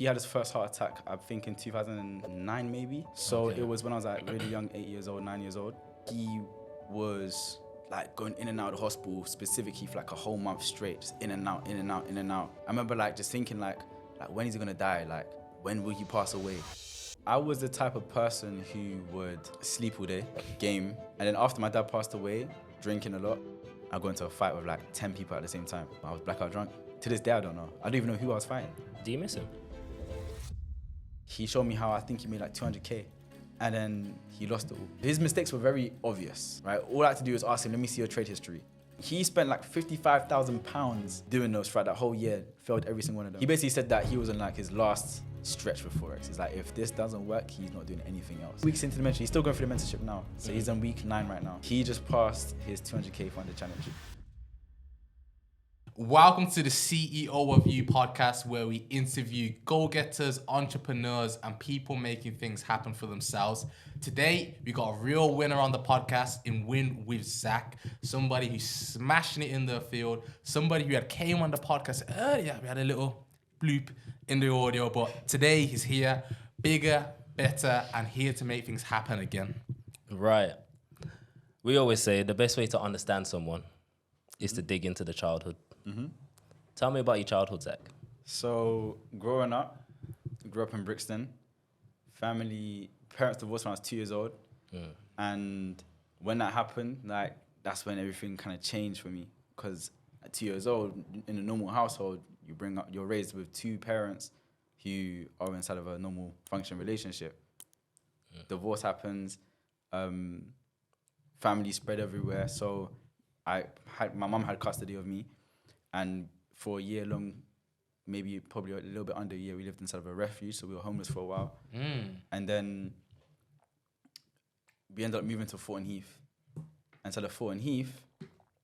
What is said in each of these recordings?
he had his first heart attack, I think in 2009 maybe. So it was when I was like really young, 8 years old, 9 years old. He was like going in and out of the hospital specifically for like a whole month straight, just in and out, in and out, in and out. I remember like just thinking like when is he gonna die? Like when will he pass away? I was the type of person who would sleep all day, game, and then after my dad passed away, drinking a lot, I got into a fight with like 10 people at the same time. I was blackout drunk. To this day, I don't know. I don't even know who I was fighting. Do you miss him? He showed me how I think he made like 200K, and then he lost it all. His mistakes were very obvious, right? All I had to do was ask him, let me see your trade history. He spent like £55,000 doing those throughout that whole year, failed every single one of them. He basically said that he was in like his last stretch for Forex. It's like, if this doesn't work, he's not doing anything else. Weeks into the mentorship, he's still going through the mentorship now. So he's on week 9 right now. He just passed his 200K funded challenge. Welcome to the CEO of You podcast, where we interview go-getters, entrepreneurs, and people making things happen for themselves. Today, we got a real winner on the podcast in WinWithZac, somebody who's smashing it in the field, somebody who had came on the podcast earlier. We had a little bloop in the audio, but today he's here, bigger, better, and here to make things happen again. Right. We always say the best way to understand someone is to dig into the childhood. Tell me about your childhood, Zach. So growing up, grew up in Brixton. Parents divorced when I was 2 years old. And when that happened, like that's when everything kind of changed for me. Because at 2 years old, in a normal household, you're raised with two parents who are inside of a normal functioning relationship. Divorce happens, family spread everywhere. So my mum had custody of me. And for a year long, probably a little bit under a year, we lived inside of a refuge, so we were homeless for a while. And then we ended up moving to Thornton Heath. And so the Thornton Heath,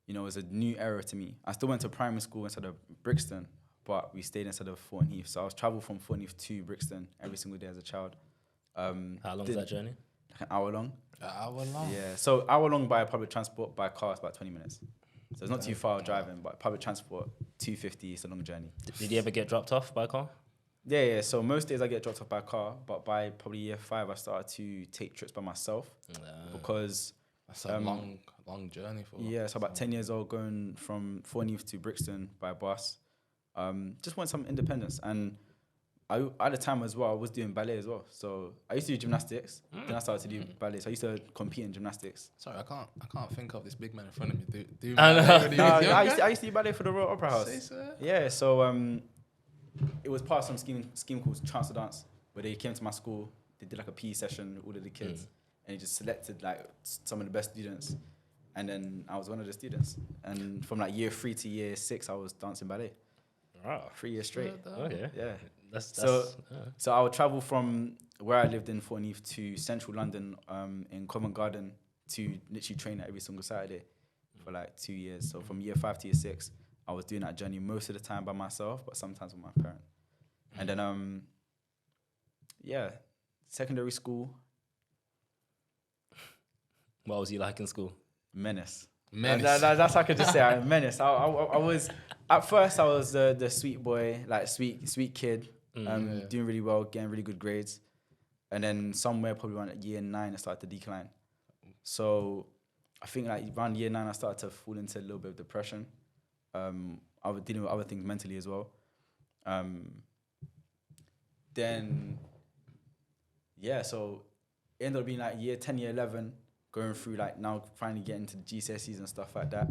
was a new era to me. I still went to primary school instead of Brixton, but we stayed inside of Thornton Heath. So I was traveled from Thornton Heath to Brixton every single day as a child. How long was that journey? Like an hour long. An hour long? Yeah, so hour long by public transport, by car it's about 20 minutes. So it's not too far driving, but public transport, 250, it's a long journey. Did you ever get dropped off by car? Yeah. So most days I get dropped off by car, but by probably year 5, I started to take trips by myself because... That's a long journey for Yeah, so about 10 years old, going from Thornton to Brixton by bus. Just want some independence. And at the time as well, I was doing ballet as well. So I used to do gymnastics. Then I started to do ballet. So I used to compete in gymnastics. Sorry, I can't think of this big man in front of me. I used to do ballet for the Royal Opera House. Say so. Yeah, so it was part of some scheme called Chance to Dance, where they came to my school. They did like a PE session with all of the kids, and they just selected like some of the best students. And then I was one of the students. And from like year 3 to year 6, I was dancing ballet. Wow. 3 years straight. Okay. Yeah. So I would travel from where I lived in Thornton Heath to central London in Covent Garden to literally train every single Saturday for like 2 years. So from year 5 to year 6, I was doing that journey most of the time by myself, but sometimes with my parent. And then, secondary school. what was you like in school? Menace. Menace. That's I could just say. I'm menace. I was at first I was the sweet boy, like sweet kid, doing really well, getting really good grades, and then somewhere probably around year 9 I started to decline. So I think like around year 9 I started to fall into a little bit of depression. I was dealing with other things mentally as well. So it ended up being like year 10, year 11. Going through like now finally getting into the GCSEs and stuff like that.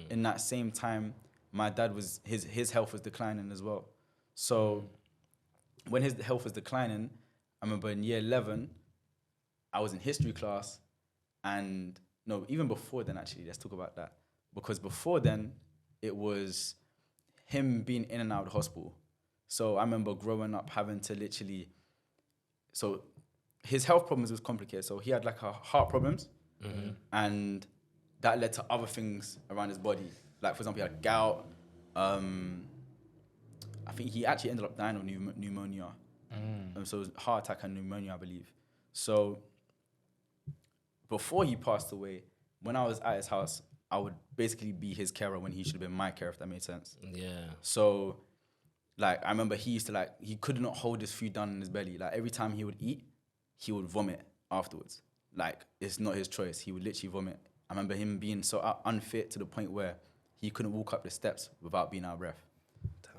In that same time, my dad his health was declining as well. So when his health was declining, I remember in year 11, I was in history class, and no, even before then actually, let's talk about that. Because before then, it was him being in and out of the hospital. So I remember growing up having to so his health problems was complicated. So he had like heart problems. And that led to other things around his body. Like, for example, he had gout. I think he actually ended up dying of pneumonia. So it was heart attack and pneumonia, I believe. So before he passed away, when I was at his house, I would basically be his carer when he should have been my carer, if that made sense. Yeah. So Like, I remember he used to, like, he could not hold his food down in his belly. Like, every time he would eat, he would vomit afterwards. Like, it's not his choice. He would literally vomit. I remember him being so unfit to the point where he couldn't walk up the steps without being out of breath.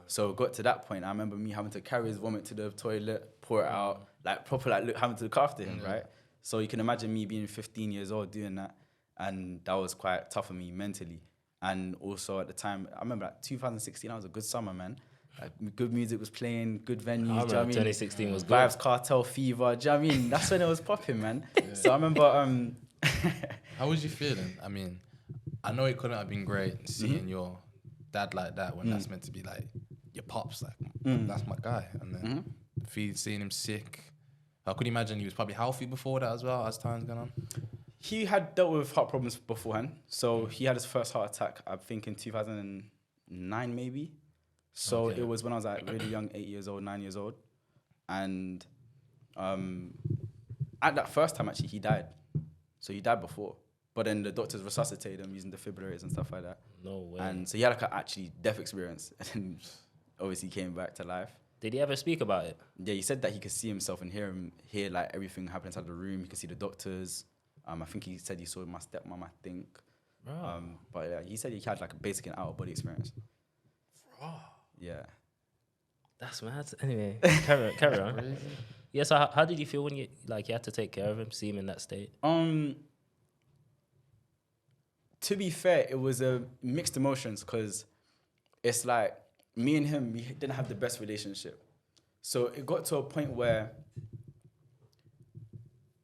So it got to that point. I remember me having to carry his vomit to the toilet, pour it out, like proper, like having to look after him, right? So you can imagine me being 15 years old doing that. And that was quite tough for me mentally. And also at the time, I remember like 2016, that was a good summer, man. Like, good music was playing, good venues. Do you know what I mean? 2016 was good. Vibes, Cartel, Fever. Do you know what I mean? That's when it was popping, man. So I remember. How was you feeling? I mean, I know it couldn't have been great seeing your dad like that when that's meant to be like your pops, like that's my guy, and then seeing him sick. I could imagine he was probably healthy before that as well as time's gone on. He had dealt with heart problems beforehand. So he had his first heart attack, I think, in 2009, maybe. So it was when I was like really young, 8 years old, 9 years old. And at that first time, actually, he died. So he died before. But then the doctors resuscitated him using defibrillators and stuff like that. No way. And so he had like an actually death experience. And then obviously came back to life. Did he ever speak about it? Yeah, he said that he could see himself and hear like everything happen inside the room. He could see the doctors. I think he said he saw my stepmom, I think. But yeah, he said he had like a basic and out of body experience. Yeah. That's mad. Anyway, carry on. Yeah, so how did you feel when you had to take care of him, see him in that state? To be fair, it was a mixed emotions because it's like me and him, we didn't have the best relationship. So it got to a point where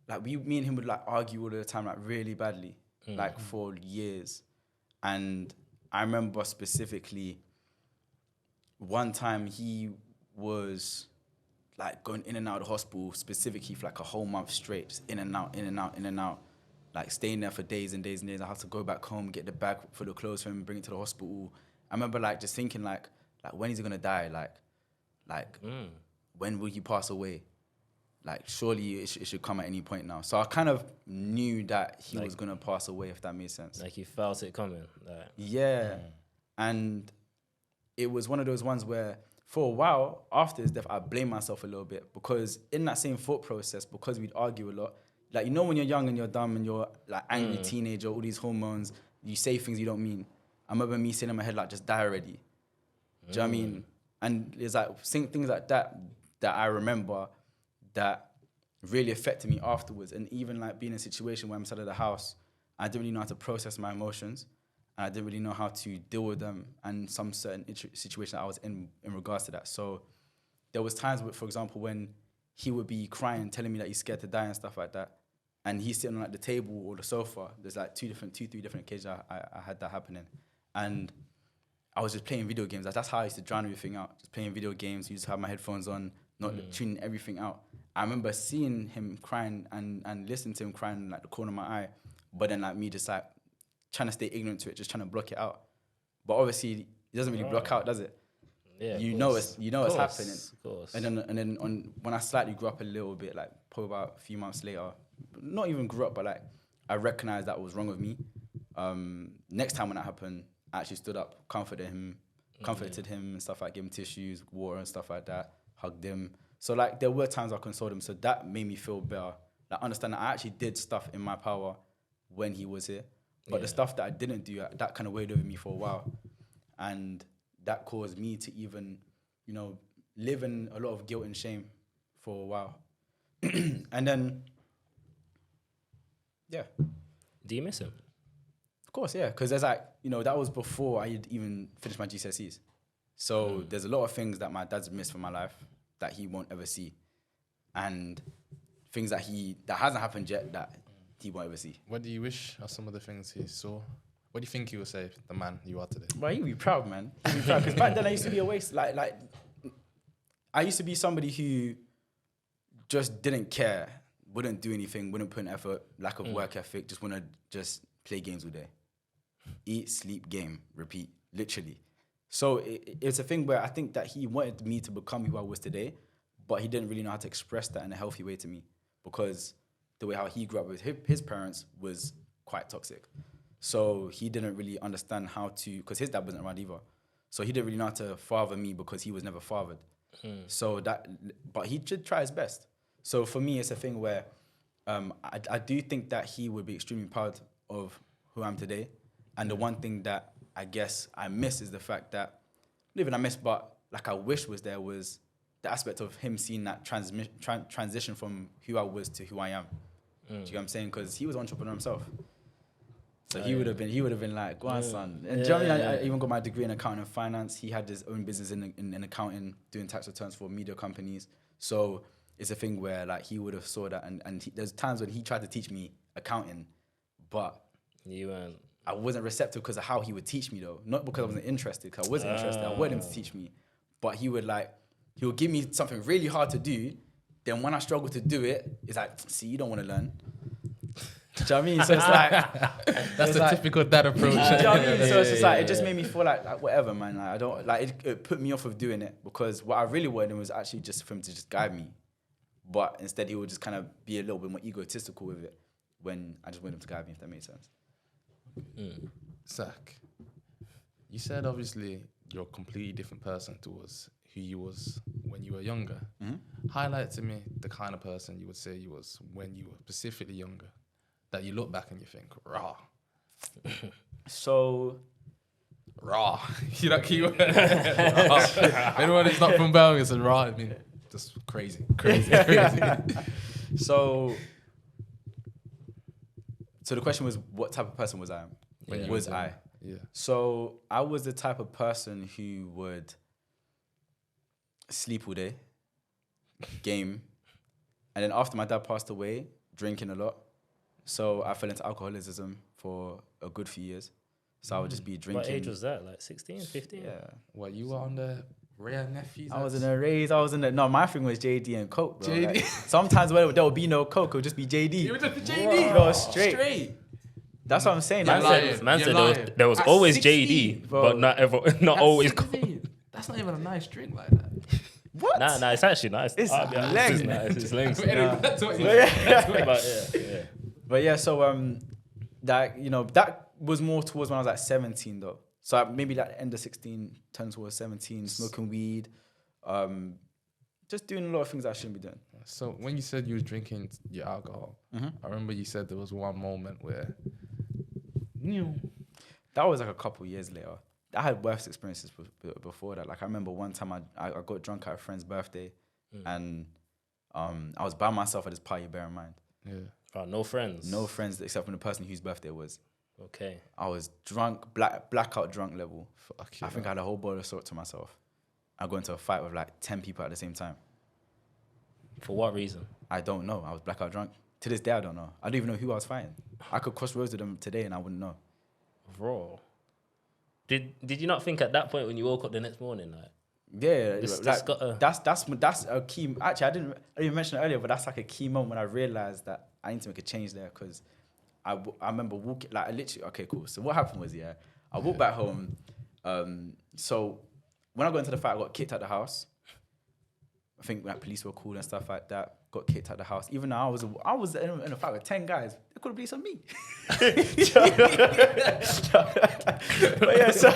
like me and him would like argue all the time, like really badly, like for years. And I remember specifically one time he was like going in and out of the hospital specifically for like a whole month straight, just in and out, in and out, in and out, like staying there for days and days and days. I had to go back home, get the bag for the clothes for him, bring it to the hospital. I remember like just thinking like when is he gonna die? Like when will he pass away? Like surely it should come at any point now. So I kind of knew that he was gonna pass away, if that made sense. Like you felt it coming. Like. Yeah. And it was one of those ones where for a while after his death, I blamed myself a little bit because in that same thought process, because we'd argue a lot, like, you know, when you're young and you're dumb and you're like angry teenager, all these hormones, you say things you don't mean. I remember me saying in my head, like, just die already. Do you know what I mean? And there's like things like that I remember that really affected me afterwards. And even like being in a situation where I'm inside of the house, I didn't really know how to process my emotions. And I didn't really know how to deal with them and some certain situation that I was in regards to that. So there was times, for example, when he would be crying, telling me that he's scared to die and stuff like that. And he's sitting on like the table or the sofa. There's like three different occasions I had that happening. And I was just playing video games. That's how I used to drown everything out. Just playing video games, used to have my headphones on, not tuning everything out. I remember seeing him crying and listening to him crying in like the corner of my eye. But then like me just like trying to stay ignorant to it, just trying to block it out. But obviously it doesn't really block out, does it? Yeah, you know it's happening. Of course. And then when I slightly grew up a little bit, like probably about a few months later, not even grew up, but like I recognized that was wrong with me. Next time when that happened, I actually stood up, comforted him and stuff, like gave him tissues, water and stuff like that, hugged him. So like there were times I consoled him, so that made me feel better. Like understand that I actually did stuff in my power when he was here. But the stuff that I didn't do, that kind of weighed over me for a while. And that caused me to even, you know, live in a lot of guilt and shame for a while. And then, yeah. Do you miss him? Of course, yeah. Because there's like, you know, that was before I had even finished my GCSEs. So there's a lot of things that my dad's missed from my life that he won't ever see. And things that hasn't happened yet that he won't ever see. What do you wish are some of the things he saw? What do you think he would say, the man you are today? Well, he'd be proud, man. He'd be proud. Because back then I used to be a waste. Like, I used to be somebody who just didn't care, wouldn't do anything, wouldn't put in effort, lack of work ethic, just want to just play games all day. Eat, sleep, game, repeat, literally. So it's a thing where I think that he wanted me to become who I was today, but he didn't really know how to express that in a healthy way to me because the way how he grew up with his parents was quite toxic. So he didn't really understand how to, because his dad wasn't around either. So he didn't really know how to father me because he was never fathered. So but he should try his best. So for me, it's a thing where I do think that he would be extremely proud of who I am today. And the one thing that I guess I miss is the fact that, not even I miss, but like I wish was there was the aspect of him seeing that transition from who I was to who I am. Do you get what I'm saying? Because he was an entrepreneur himself. So he would have been like, go on, son. And do you know what I mean? I even got my degree in accounting and finance. He had his own business in accounting, doing tax returns for media companies. So it's a thing where like he would have saw that, and there's times when he tried to teach me accounting, but I wasn't receptive because of how he would teach me though. Not because I wasn't interested, because I wasn't interested. I wanted him to teach me, but he would give me something really hard to do. Then when I struggle to do it, it's like, see, you don't want to learn. Do you know what I mean? So it's like that's the typical dad approach. Do you know what I mean? So it's just like it just made me feel like whatever, man. Like I don't like it put me off of doing it because what I really wanted was actually just for him to just guide me. But instead he would just kind of be a little bit more egotistical with it when I just wanted him to guide me, if that made sense. Zach, you said obviously you're a completely different person towards who you was when you were younger. Highlight to me the kind of person you would say you was when you were specifically younger, that you look back and you think, raw. So, raw. You know, keyword. Anyone who's not from Belgium says raw. I mean, just crazy. So the question was, what type of person was I? Yeah. So I was the type of person who would sleep all day, game, and then after my dad passed away, drinking a lot. So I fell into alcoholism for a good few years. So I would just be drinking. What age was that? Like 16, 15? Yeah. What, you were on the rare nephews? I was in a raise. No, my thing was JD and Coke, bro. JD? Like, sometimes there would be no Coke, it would just be JD. You were just the JD? Bro, straight. That's what I'm saying. Man said there was always 16, JD, but not always Coke. That's not even a nice drink like that. What? Nah, it's actually nice. It's It's nice. It's length. That's what you But yeah, so that was more towards when I was like 17 though. So maybe that end of 16, turn towards 17, smoking weed, just doing a lot of things I shouldn't be doing. So when you said you was drinking your alcohol, I remember you said there was one moment where that was like a couple years later. I had worse experiences before that. Like I remember one time I got drunk at a friend's birthday, and I was by myself at this party. Bear in mind, no friends. No friends except for the person whose birthday it was. Okay. I was drunk, blackout drunk level. Fuck, I think I had a whole bottle of salt to myself. I got into a fight with like 10 people at the same time. For what reason? I don't know. I was blackout drunk. To this day, I don't know. I don't even know who I was fighting. I could cross roads with them today and I wouldn't know. Bro. Did you not think at that point when you woke up the next morning, like? Yeah, that's a key. Actually, I didn't even mention it earlier, but that's like a key moment when I realized that I need to make a change there because I remember walking, like I literally, okay, cool. So what happened was, I walked back home. So when I got into the fight, I got kicked out the house. I think like police were called and stuff like that. Got kicked out the house. Even though I was in a fight with 10 guys, they could have been on me. But yeah, so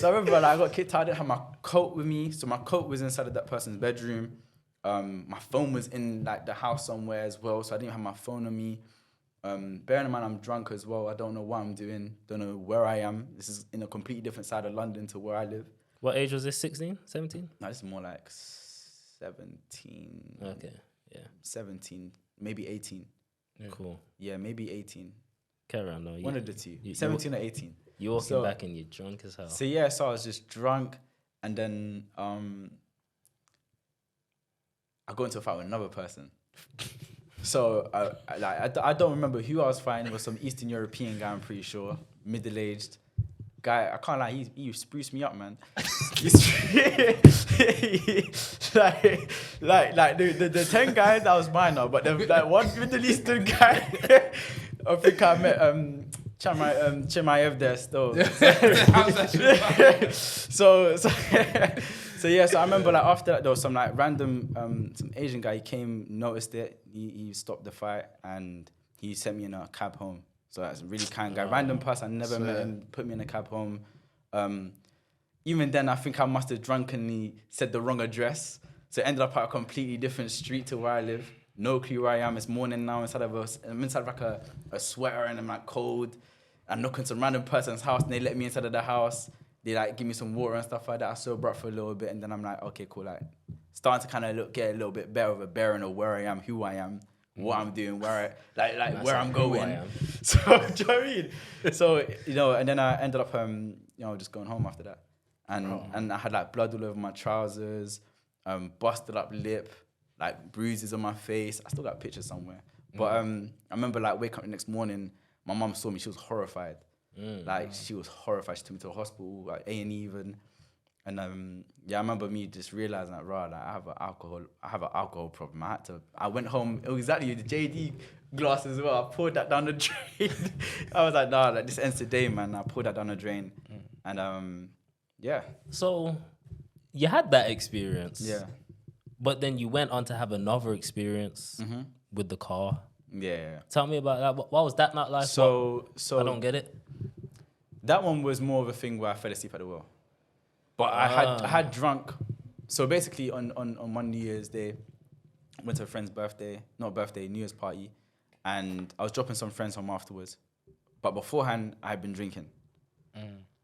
I remember like, I got kicked out. I didn't have my coat with me, so my coat was inside of that person's bedroom. My phone was in like the house somewhere as well, so I didn't have my phone on me. Bearing in mind I'm drunk as well. I don't know what I'm doing. Don't know where I am. This is in a completely different side of London to where I live. What age was this? 16, 17? No, this is more like 17. Okay, yeah. 17, maybe 18. Yeah. Cool. Yeah, maybe 18. Carry on, though. One of the two. 17 or 18. You're walking back and you're drunk as hell. So I was just drunk, and then I got into a fight with another person. So I don't remember who I was fighting. It was some Eastern European guy, I'm pretty sure, middle-aged guy. I can't lie, he spruced me up, man. like the 10 guys that was mine now, but the one Middle Eastern guy, I think I met Chimaev there still. So I remember like after that there was some like random some Asian guy. He came, noticed it. He stopped the fight and he sent me in a cab home. So that's a really kind guy. Random person I never met him, put me in a cab home. even then, I think I must have drunkenly said the wrong address. So it ended up at a completely different street to where I live. No clue where I am. It's morning now. I'm inside of like a sweater and I'm like cold. I knock on some random person's house and they let me inside of the house. They like give me some water and stuff like that. I sober up for a little bit and then I'm like, okay, cool. Like starting to kind of get a little bit better of a bearing of where I am, who I am, what I'm doing, where I'm going. So do you know what I mean? So and then I ended up just going home after that. And I had like blood all over my trousers, busted up lip, like bruises on my face. I still got pictures somewhere. But I remember like waking up the next morning, my mum saw me, she was horrified. Like she was horrified. She took me to the hospital, like A&E even. And I remember me just realizing that, like I have an alcohol problem. I went home, it was exactly the JD glass as well. I poured that down the drain. I was like, nah, like this ends today, man. I poured that down the drain. And yeah. So you had that experience. Yeah. But then you went on to have another experience with the car. Yeah. Tell me about that. What was that not like? So I don't get it. That one was more of a thing where I fell asleep at the wheel. But I had drunk. So basically on one New Year's Day, went to a friend's New Year's party, and I was dropping some friends home afterwards. But beforehand, I had been drinking.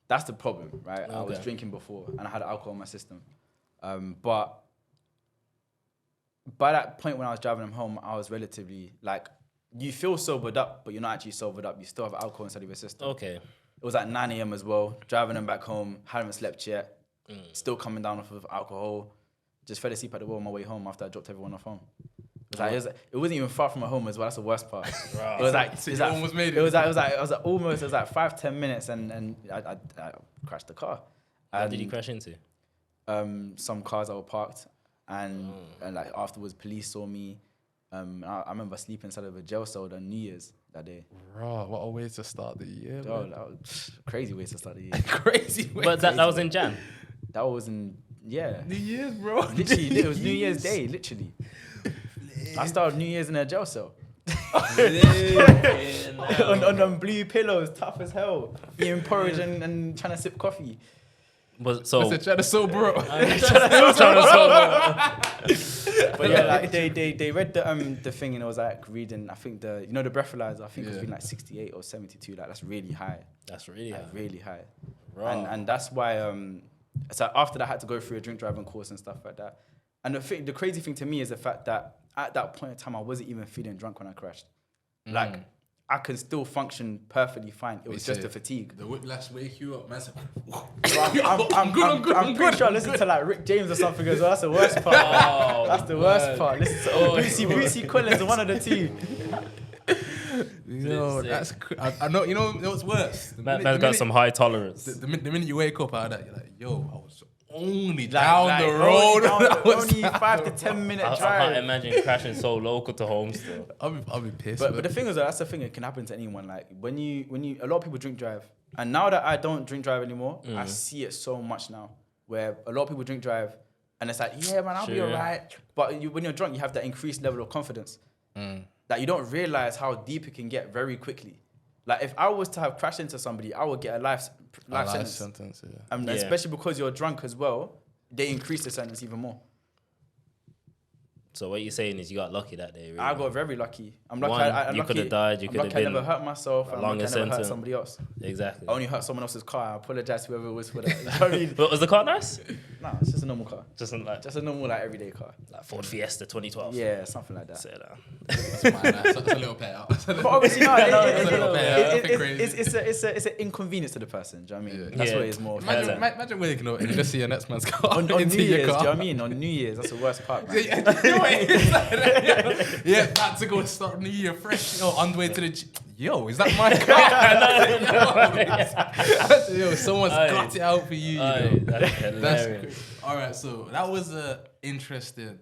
That's the problem, right? Okay. I was drinking before, and I had alcohol in my system. But by that point when I was driving them home, I was relatively, like, you feel sobered up, but you're not actually sobered up. You still have alcohol inside of your system. Okay. It was at 9 a.m. as well, driving them back home, hadn't slept yet, still coming down off of alcohol. Just fell asleep at the wheel on my way home after I dropped everyone off home. It wasn't even far from my home as well. That's the worst part. Right. It was like almost made it. It was like 5-10 minutes, and I crashed the car. What did you crash into? Some cars that were parked, and like afterwards, police saw me. I remember sleeping inside of a jail cell on New Year's that day. Bro, what a way to start the year. That was crazy way to start the year. Crazy way. But that was in Jan. That was in New Year's, bro. Literally, it was New Year's Day. Literally. I started New Year's in a jail cell. on blue pillows, tough as hell, eating porridge and trying to sip coffee. But trying to sober up. But yeah, like they read the thing and it was like reading. I think the breathalyzer. I think it was reading like 68 or 72. Like that's really high. That's really high. Really high. Right. And that's why so after that I had to go through a drink driving course and stuff like that. And the crazy thing to me is the fact that at that point in time I wasn't even feeling drunk when I crashed. Like I can still function perfectly fine. It was just the fatigue. The whiplash wake you up, man. I'm pretty sure I listened to like Rick James or something as well. That's the worst part. That's the worst part. Listen to Bootsy Collins, one of the two. That's I know. You know what's worse? Man's got some high tolerance. The minute you wake up out of that, you're like, yo, I was only down the road. Only 5 to 10 minute drive. I can't imagine crashing so local to home still. I'll be pissed. But the thing is, that's the thing. It can happen to anyone. Like when you, a lot of people drink drive, and now that I don't drink drive anymore, I see it so much now. Where a lot of people drink drive, and it's like, yeah, man, I'll be alright. But when you're drunk, you have that increased level of confidence that you don't realize how deep it can get very quickly. Like if I was to have crashed into somebody, I would get a life sentence. Yeah. And especially because you're drunk as well, they increase the sentence even more. So what you're saying is you got lucky that day, really? I got very lucky. I'm lucky. You could have died. You could have been. I never hurt myself. I'm lucky I never hurt somebody else. Exactly. I only hurt someone else's car. I apologize to whoever it was for that. You know what I mean? But was the car nice? No, it's just a normal car. Just a normal everyday car. Like Ford Fiesta 2012. Yeah, something like that. Say that. That's fine. That's a little payout. But obviously, no, it's an inconvenience to the person. Do you know what I mean? That's what it's more. Imagine waking up and you just see your next man's car on New Year's. Do you know what I mean? On New Year's, that's the worst part. Yeah, about to go start New Year fresh. On the way to the yo, is that my car? Yo, someone's got it out for you. That's hilarious. That's all right. So that was a interesting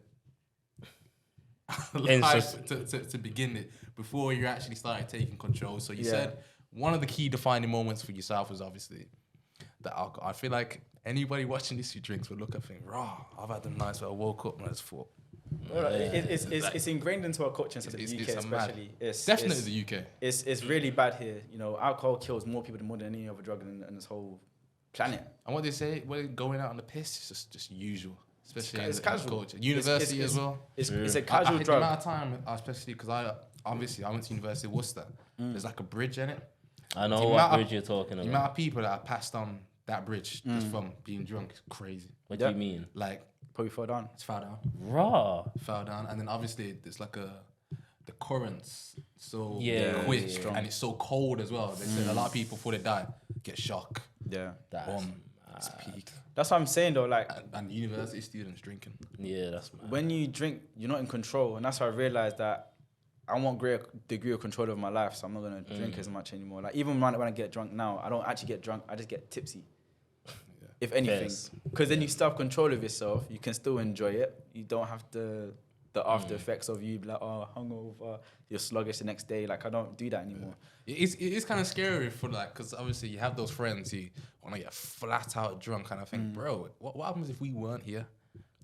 life to begin it before you actually started taking control. So you said one of the key defining moments for yourself was obviously the alcohol. I feel like anybody watching this who drinks would look and think, "Raw, I've had them nights where I woke up and I just thought." It's ingrained into our culture in the UK, especially. It's definitely the UK. It's really bad here. You know, alcohol kills more people than any other drug in this whole plan it. And what they say, when going out on the piss, is just usual. Especially It's in the casual. culture. University as well. It's a casual The drug. amount of time, especially because I went to University of Worcester. There's like a bridge in it. I know what bridge you're talking The about. amount of people that have passed on that bridge just from being drunk is crazy. What do you mean? Like, Probably fall down. it's fell down. Raw. Fell down. And then obviously there's like the currents so Yeah, quick strong. and it's so cold as well. They said a lot of people before they die get shock. Yeah. That's It's peak. That's what I'm saying though. Like And university students drinking. yeah, that's mad. when you drink, you're not in control, and that's why I realized that I want greater degree of control over my life, so I'm not gonna drink as much anymore. Like even when I get drunk now, I don't actually get drunk. I just get tipsy. If anything, Yes. because then you still have control of yourself. You can still enjoy it. You don't have the after effects of you like, oh, hungover, you're sluggish the next day. Like I don't do that anymore. It is kind of scary for like, because obviously you have those friends who want to get flat out drunk, and I think, bro, what happens if we weren't here?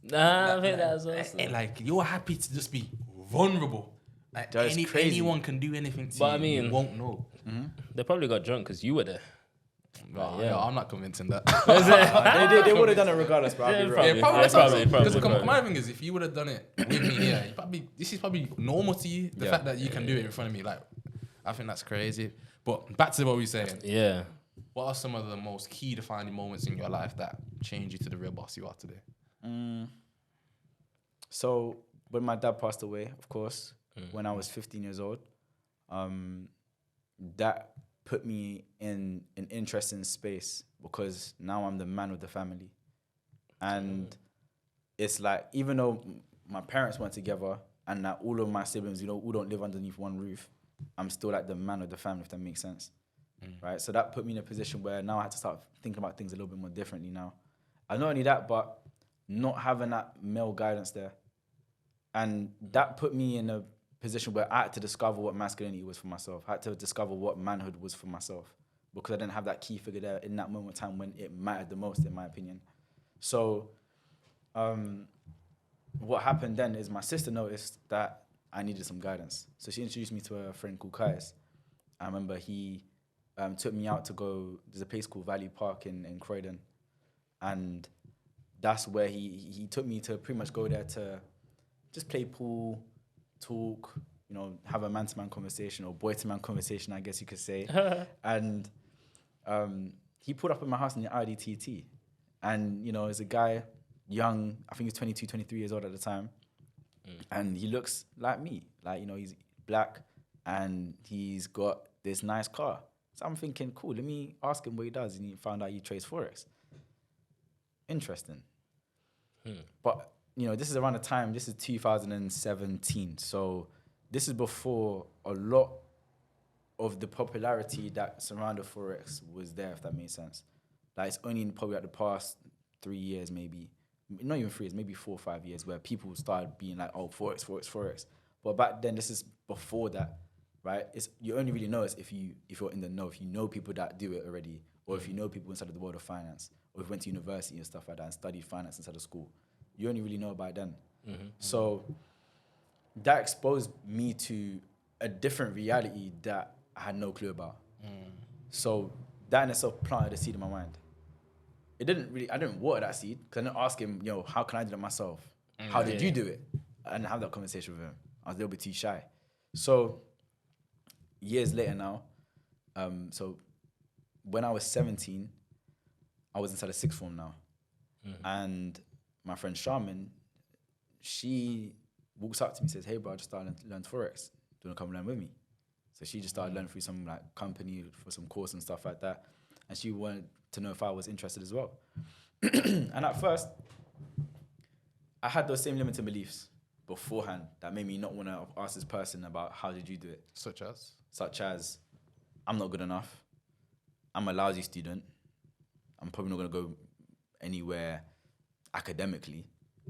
Nah, I think that's awesome. Like you're happy to just be vulnerable. Like That's crazy. anyone can do anything to But you. I mean- you won't know. They probably got drunk because you were there. Well, yeah. yeah, I'm not convincing that. They would have done it regardless, but I'll be real. probably. Probably. Yeah, probably. Because my thing is, if you would have done it with me here, this is probably normal to you. The Yeah. fact that you can do it in front of me, like, I think that's crazy. But back to what we were saying. Yeah. What are some of the most key defining moments in your life that changed you to the real boss you are today? So when my dad passed away, of course, when I was 15 years old, that put me in an interesting space because now I'm the man of the family. And it's like, even though my parents weren't together and that all of my siblings, all don't live underneath one roof, I'm still like the man of the family, if that makes sense. Right? So that put me in a position where now I had to start thinking about things a little bit more differently now. And not only that, but not having that male guidance there. And that put me in a position where I had to discover what masculinity was for myself. I had to discover what manhood was for myself because I didn't have that key figure there in that moment of time when it mattered the most, in my opinion. So what happened then is my sister noticed that I needed some guidance. So she introduced me to a friend called Kais. I remember he took me out to go, there's a place called Valley Park in Croydon. And that's where he took me to pretty much go there to just play pool, talk, have a man-to-man conversation or boy-to-man conversation, I guess you could say. And he pulled up at my house in the Audi TT. And, as a guy, young, I think he was 22, 23 years old at the time. And he looks like me. Like, he's black and he's got this nice car. So I'm thinking, cool, let me ask him what he does. And he found out he trades Forex. Interesting. But, this is around the time, this is 2017. So this is before a lot of the popularity that surrounded Forex was there, if that makes sense. Like it's only probably like the past 3 years, maybe, not even 3 years, maybe 4 or 5 years where people started being like, oh, Forex. But back then, this is before that, right? You only really know it if you're in the know, if you know people that do it already, or if you know people inside of the world of finance, or if you went to university and stuff like that and studied finance inside of school. You only really know about then. So that exposed me to a different reality that I had no clue about. So that in itself planted a seed in my mind. I didn't water that seed because I didn't ask him, how can I do it myself? How did you do it? I didn't have that conversation with him. I was a little bit too shy. So years later now, so when I was 17, I was inside a sixth form now. And my friend Charmin, she walks up to me and says, hey bro, I just started to learn Forex. Do you want to come learn with me? So she just started learning through some like company for some course and stuff like that. And she wanted to know if I was interested as well. And at first, I had those same limiting beliefs beforehand that made me not want to ask this person about how did you do it. Such as, I'm not good enough. I'm a lousy student. I'm probably not going to go anywhere academically.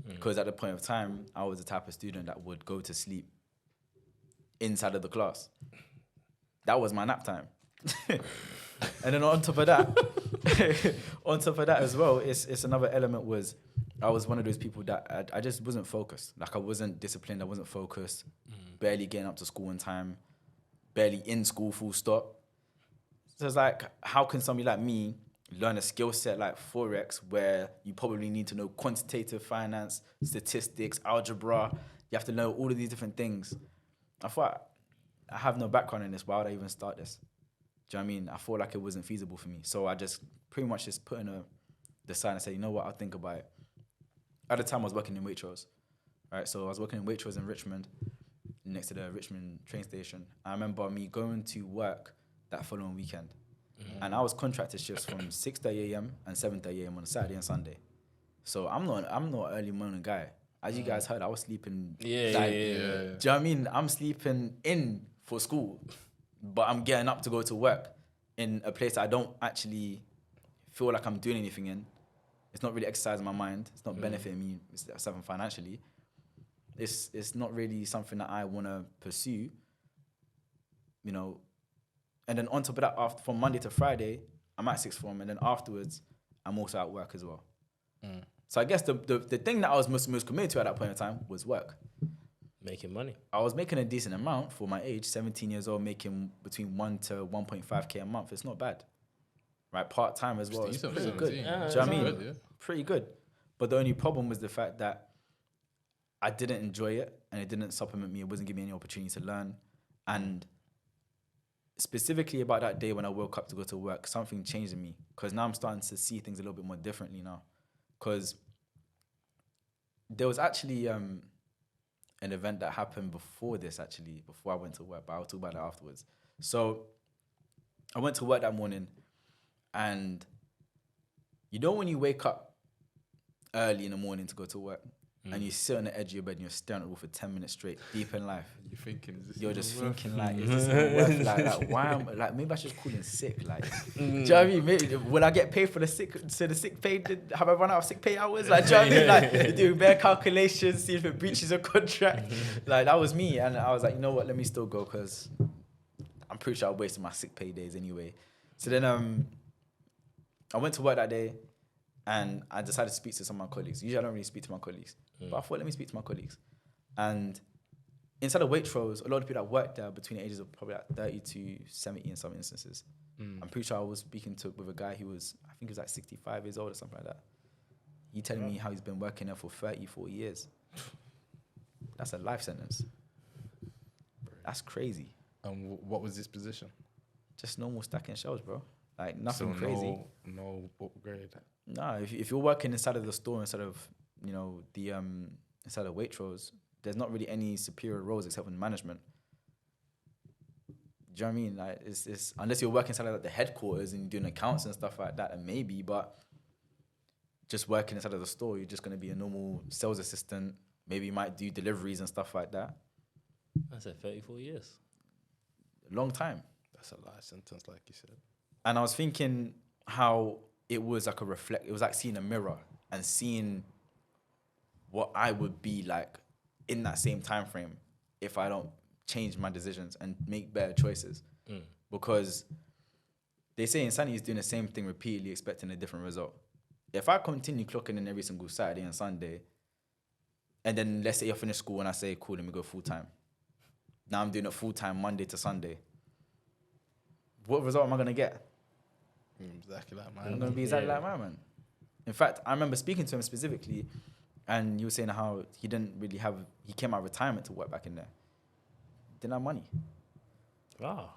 Because at the point of time, I was the type of student that would go to sleep inside of the class. That was my nap time. And then on top of that as well, it's another element was I was one of those people that I just wasn't focused. Like I wasn't disciplined, I wasn't focused, barely getting up to school in time, barely in school full stop. So it's like, how can somebody like me learn a skill set like Forex, where you probably need to know quantitative finance, statistics, algebra. You have to know all of these different things. I thought, I have no background in this. Why would I even start this? Do you know what I mean? I thought like it wasn't feasible for me. So I just pretty much just put in the sign and said, you know what, I'll think about it. At the time, I was working in Waitrose, right? So I was working in Waitrose in Richmond, next to the Richmond train station. I remember me going to work that following weekend. And I was contracted shifts from 6:30 a.m. and 7:30 a.m. on a Saturday and Sunday. So I'm not an early morning guy. As you guys heard, I was sleeping. Do you know what I mean? I'm sleeping in for school, but I'm getting up to go to work in a place I don't actually feel like I'm doing anything in. It's not really exercising my mind. It's not benefiting me something financially. It's not really something that I want to pursue, you know. And then on top of that, from Monday to Friday, I'm at sixth form, and then afterwards, I'm also at work as well. So I guess the thing that I was most committed to at that point in time was work. Making money. I was making a decent amount for my age, 17 years old, making between 1 to 1.5K a month. It's not bad. Right, part-time as well. It's pretty good. Do you know what I mean? Good, yeah. Pretty good. But the only problem was the fact that I didn't enjoy it, and it didn't supplement me. It wasn't giving me any opportunity to learn. And specifically about that day when I woke up to go to work, something changed in me, because now I'm starting to see things a little bit more differently now. Because there was actually an event that happened before this, actually, before I went to work, but I'll talk about that afterwards. So I went to work that morning, and you know when you wake up early in the morning to go to work, and you sit on the edge of your bed and you're staring at the wall for 10 minutes straight, deep in life. You're thinking, is this You're just even worth thinking, like, is this even worth it? Like, why am like, maybe I should call in sick. Like, do you know what I mean? Maybe, will I get paid for the sick? So the sick pay, have I run out of sick pay hours? Like, do you know what I mean? Like, you're doing bare calculations, see if it breaches a contract. Like, that was me. And I was like, you know what? Let me still go, because I'm pretty sure I wasted my sick pay days anyway. So then I went to work that day, and I decided to speak to some of my colleagues. Usually I don't really speak to my colleagues. But I thought, let me speak to my colleagues. And inside of Waitrose, a lot of people that work there between the ages of probably like 30 to 70 in some instances. I'm pretty sure I was speaking with a guy who was, I think he was like 65 years old or something like that. He telling me how he's been working there for 30, 40 years. That's a life sentence. That's crazy. And what was this position? Just normal stacking shelves, bro. Like, nothing So crazy. no upgrade. No, if you're working inside of the store, instead of, you know, the inside of Waitrose, there's not really any superior roles except for management. Do you know what I mean? Like, it's unless you're working inside of like the headquarters and doing accounts and stuff like that, and maybe, but just working inside of the store, you're just gonna be a normal sales assistant. Maybe you might do deliveries and stuff like that. I said 34 years. Long time. That's a life sentence, like you said. And I was thinking how it was like it was like seeing a mirror and seeing what I would be like in that same time frame if I don't change my decisions and make better choices. Because they say insanity is doing the same thing repeatedly, expecting a different result. If I continue clocking in every single Saturday and Sunday, and then let's say I finish school and I say, cool, let me go full time. Now I'm doing it full time Monday to Sunday. What result am I gonna get? Exactly like mine. I'm gonna be exactly like my man. In fact, I remember speaking to him specifically, and you were saying how he came out of retirement to work back in there. Didn't have money. Oh. Do you know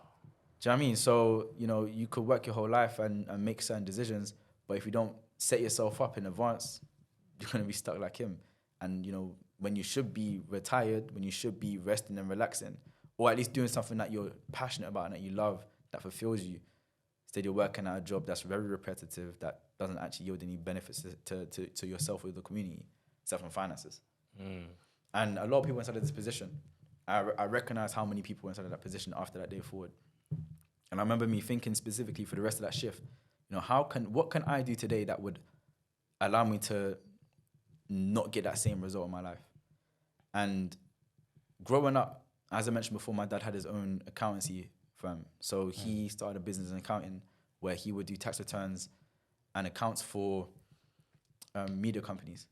what I mean? So, you know, you could work your whole life and make certain decisions, but if you don't set yourself up in advance, you're gonna be stuck like him. And, you know, when you should be retired, when you should be resting and relaxing, or at least doing something that you're passionate about and that you love, that fulfills you, instead you're working at a job that's very repetitive, that doesn't actually yield any benefits to yourself or the community, except from finances. And a lot of people inside of this position, I recognize how many people were inside of that position after that day forward. And I remember me thinking specifically for the rest of that shift, you know, what can I do today that would allow me to not get that same result in my life? And growing up, as I mentioned before, my dad had his own accountancy firm. So he started a business in accounting where he would do tax returns and accounts for media companies.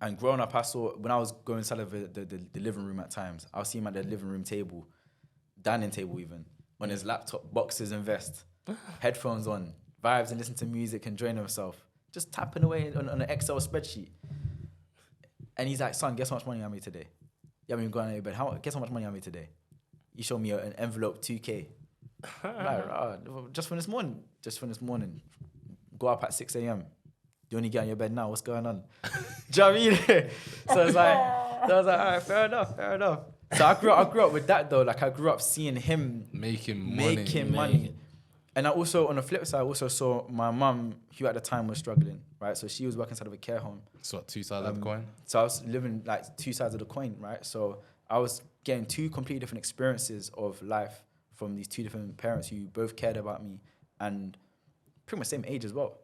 And growing up, I saw, when I was going inside of the living room at times, I would see him at the living room table, dining table even, on his laptop, boxes and vest, headphones on, vibes and listening to music, enjoying himself, just tapping away on an Excel spreadsheet. And he's like, son, guess how much money I made today? Yeah, I mean, going to bed. Guess how much money I made today? He showed me an envelope, 2K. Like, just from this morning. Go up at 6 a.m. You only get on your bed now. What's going on? Do you know what I mean? So I was like, all right, fair enough. So I grew up with that though. Like I grew up seeing him making money. And I also, on the flip side, I also saw my mum, who at the time was struggling, right? So she was working inside of a care home. So what, two sides of the coin? So I was living like two sides of the coin, right? So I was getting two completely different experiences of life from these two different parents who both cared about me and pretty much same age as well.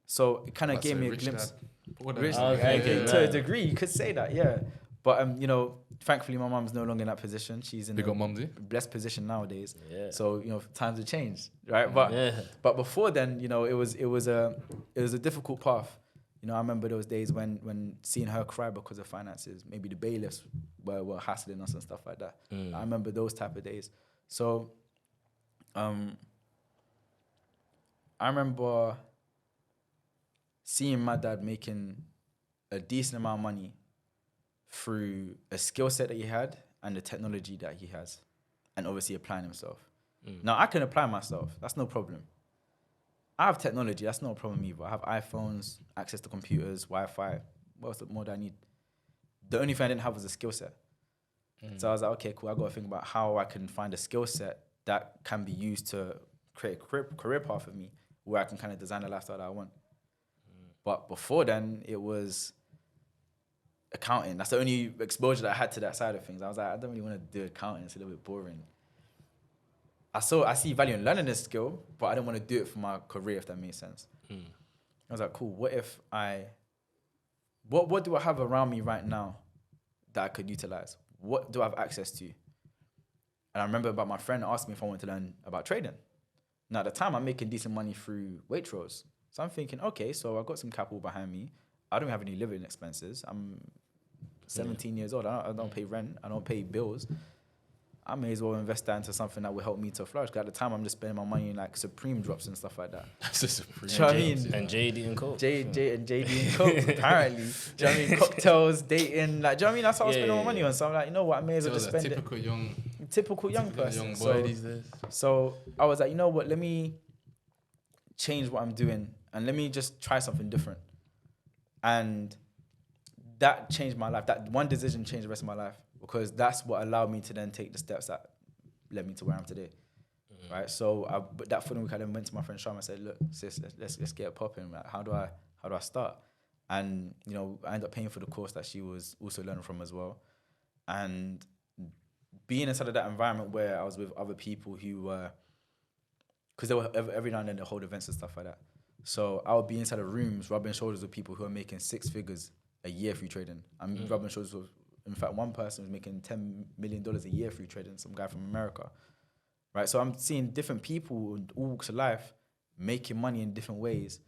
So it kind of gave me a glimpse. To a degree, you could say that, yeah. But you know, thankfully my mum's no longer in that position. She's in a blessed position nowadays. Yeah. So you know, times have changed, right? But before then, you know, it was a difficult path. You know, I remember those days when seeing her cry because of finances. Maybe the bailiffs were hassling us and stuff like that. I remember those type of days. So, I remember seeing my dad making a decent amount of money through a skill set that he had and the technology that he has, and obviously applying himself. Now, I can apply myself. That's no problem. I have technology. That's not a problem either. I have iPhones, access to computers, Wi-Fi. What else more do I need? The only thing I didn't have was a skill set. So I was like, okay, cool. I got to think about how I can find a skill set that can be used to create a career path for me where I can kind of design the lifestyle that I want. But before then, it was accounting. That's the only exposure that I had to that side of things. I was like, I don't really want to do accounting. It's a little bit boring. I see value in learning this skill, but I don't want to do it for my career, if that makes sense. I was like, cool, what do I have around me right now that I could utilize? What do I have access to? And I remember about my friend asking me if I wanted to learn about trading. Now, at the time, I'm making decent money through Waitrose. So I'm thinking, okay, so I've got some capital behind me. I don't have any living expenses. I'm 17 years old. I don't pay rent. I don't pay bills. I may as well invest that into something that will help me to flourish. Because at the time, I'm just spending my money in like Supreme drops and stuff like that. That's a Supreme. Do you know what I mean? And JD and Coke. JD and Coke, apparently. Do you know what I mean? Cocktails, dating. Like, do you know what I mean? That's how I was spending my money on. So I'm like, you know what? I may as well just spend it. Typical young person. Young boy these days. So I was like, you know what? Let me change what I'm doing and let me just try something different. And that changed my life. That one decision changed the rest of my life because that's what allowed me to then take the steps that led me to where I am today. Right? So that following week, I then went to my friend Sharma and said, look, sis, let's get it popping. Like, how do I start? And, you know, I ended up paying for the course that she was also learning from as well. And being inside of that environment where I was with other people who were, because they were every now and then they hold events and stuff like that. So I would be inside of rooms rubbing shoulders with people who are making 6 figures a year through trading. I'm rubbing shoulders with, in fact, one person was making $10 million a year through trading, some guy from America. Right? So I'm seeing different people in all walks of life making money in different ways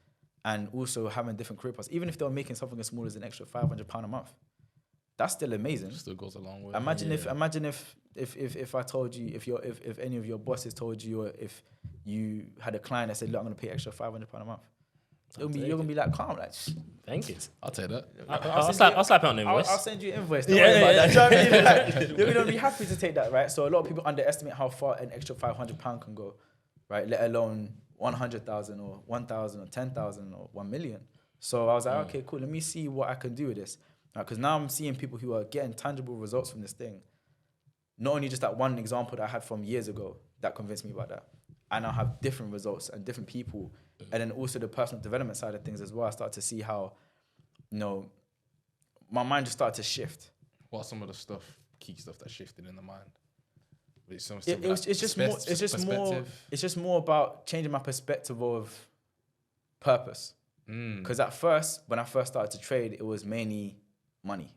and also having different career paths. Even if they were making something as small as an extra £500 a month, that's still amazing. Still goes a long way. Imagine if I told you, if any of your bosses told you, or if you had a client that said, look, I'm going to pay extra £500 a month. You're going to be like, calm, like, thank you. I'll take that. I'll slap it on the invoice. I'll send you an invoice. Don't worry about that. Do you know what I mean? Like, you're going to be happy to take that, right? So a lot of people underestimate how far an extra £500 can go, right? Let alone 100,000 or 1,000 or 10,000 or 1 million. So I was like, okay, cool. Let me see what I can do with this. Because now I'm seeing people who are getting tangible results from this thing. Not only just that one example that I had from years ago that convinced me about that. I now have different results and different people. And then also the personal development side of things as well. I started to see how, you know, my mind just started to shift. What's some of the key stuff that shifted in the mind? It's just more about changing my perspective of purpose. Because at first, when I first started to trade, it was mainly money.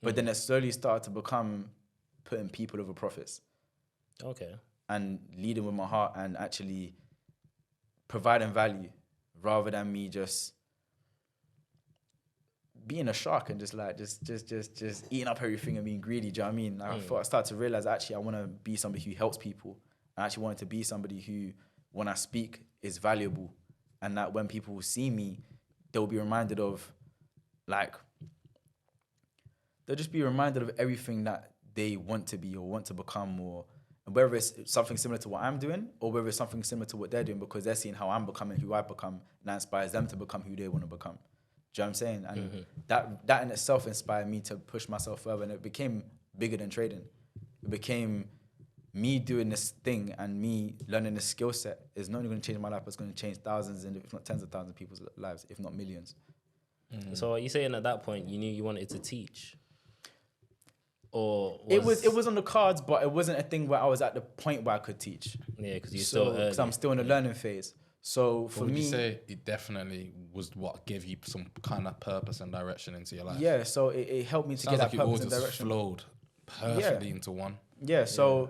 But then it slowly started to become putting people over profits. Okay. And leading with my heart and actually providing value rather than me just being a shark and just eating up everything and being greedy. Do you know what I mean? I started to realize actually I want to be somebody who helps people. I actually wanted to be somebody who when I speak is valuable, and that when people see me, they'll be reminded of, like, they'll just be reminded of everything that they want to be or want to become, or whether it's something similar to what I'm doing or whether it's something similar to what they're doing, because they're seeing how I'm becoming, who I become, and that inspires them to become who they want to become. Do you know what I'm saying? And that in itself inspired me to push myself further, and it became bigger than trading. It became me doing this thing and me learning this skill set is not only going to change my life, but it's going to change thousands and if not tens of thousands of people's lives, if not millions. So are you saying at that point you knew you wanted to teach? Or it was on the cards, but it wasn't a thing where I was at the point where I could teach. Yeah, because I'm still in the learning phase. So for would me, you say it definitely was what gave you some kind of purpose and direction into your life? yeah. So it helped me to Sounds get like that you all purpose and just direction. flowed perfectly into one. Yeah. So,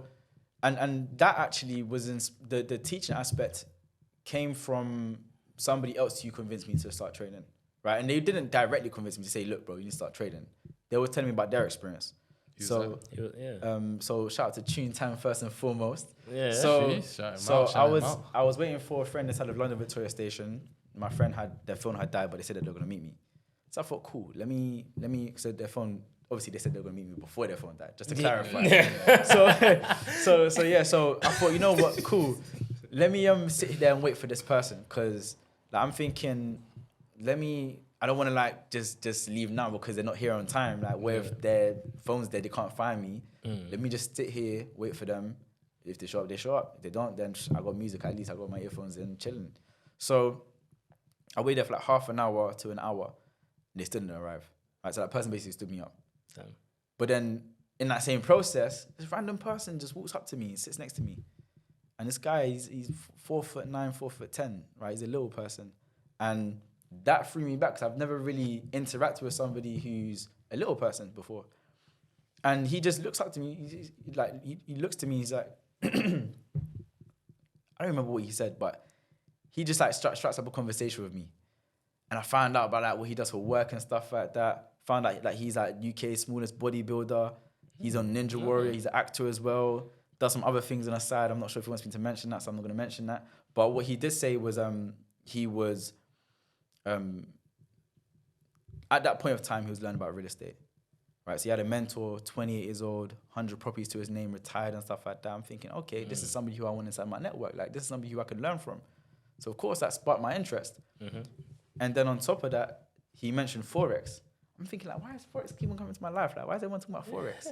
and that actually was in the teaching aspect came from somebody else who convinced me to start trading, right? And they didn't directly convince me to say, "Look, bro, you need to start trading." They were telling me about their experience. So shout out to Tune Time first and foremost. Yeah. So Shout I was waiting for a friend inside of London Victoria Station. My friend their phone had died, but they said that they were gonna meet me. So I thought, cool. Let me. So their phone. Obviously, they said they were gonna meet me before their phone died, just to clarify. So I thought, you know what, cool. Let me sit there and wait for this person, because like, I'm thinking, I don't want to like just leave now because they're not here on time. Like, where if their phone's there, they can't find me. Let me just sit here, wait for them. If they show up, they show up. If they don't, then I got music. At least I got my earphones in, chilling. So I waited for like half an hour to an hour, and they still didn't arrive. Right, so that person basically stood me up. Damn. But then in that same process, this random person just walks up to me and sits next to me. And this guy, he's 4'9", 4'10", right? He's a little person. And that threw me back because I've never really interacted with somebody who's a little person before. And he just looks up to me. He looks to me, he's like, I don't remember what he said, but he just like strikes up a conversation with me. And I found out about like what he does for work and stuff like that. Found out like he's like UK's smallest bodybuilder. He's on Ninja Warrior. He's an actor as well. Does some other things on the side. I'm not sure if he wants me to mention that, so I'm not going to mention that. But what he did say was he was at that point of time he was learning about real estate. Right, so he had a mentor, 28 years old, 100 properties to his name, retired and stuff like that. I'm thinking, okay, this is somebody who I want inside my network. Like, this is somebody who I could learn from. So of course that sparked my interest. And then on top of that, he mentioned Forex. I'm thinking, like, why is Forex keep on coming to my life? Like, why is everyone talking about Forex?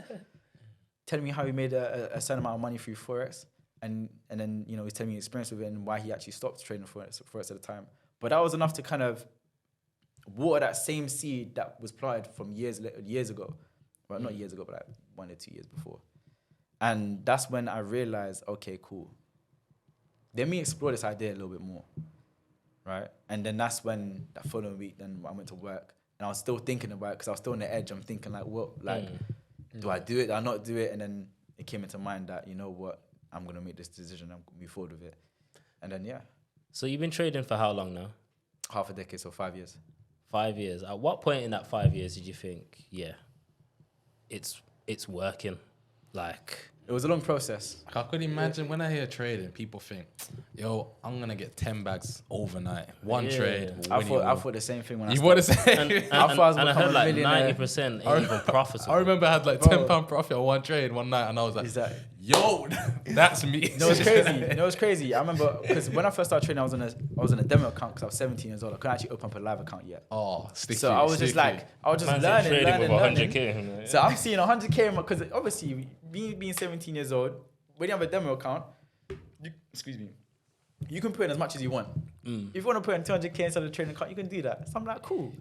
Telling me how he made a certain amount of money through Forex. And then, you know, he's telling me his experience with it and why he actually stopped trading Forex at the time. But that was enough to kind of water that same seed that was planted from years ago. Well, not years ago, but like 1 or 2 years before. And that's when I realized, okay, cool. Let me explore this idea a little bit more. Right? And then that's when that following week, then I went to work. And I was still thinking about it because I was still on the edge. I'm thinking like, what? Like, do I do it? Do I not do it? And then it came into mind that, you know what? I'm going to make this decision. I'm going to move forward with it. And then, yeah. So you've been trading for how long now? Half a decade, so 5 years. 5 years. At what point in that 5 years did you think, yeah, it's working? Like, it was a long process. I could imagine when I hear trading, people think, yo, I'm going to get 10 bags overnight. One trade. I thought the same thing when you want to say? I heard like 90% ain't even profitable. I remember I had like £10 profit on one trade one night, and I was like, yo, that's me. No, it's crazy. It's crazy. I remember because when I first started trading, I was on a demo account because I was 17 years old. I couldn't actually open up a live account yet. Oh, sticky. So I was just learning. $100K. So I'm seeing 100K because obviously being 17 years old, when you have a demo account, you can put in as much as you want. If you want to put in 200K inside of the trading account, you can do that. So I'm like, cool.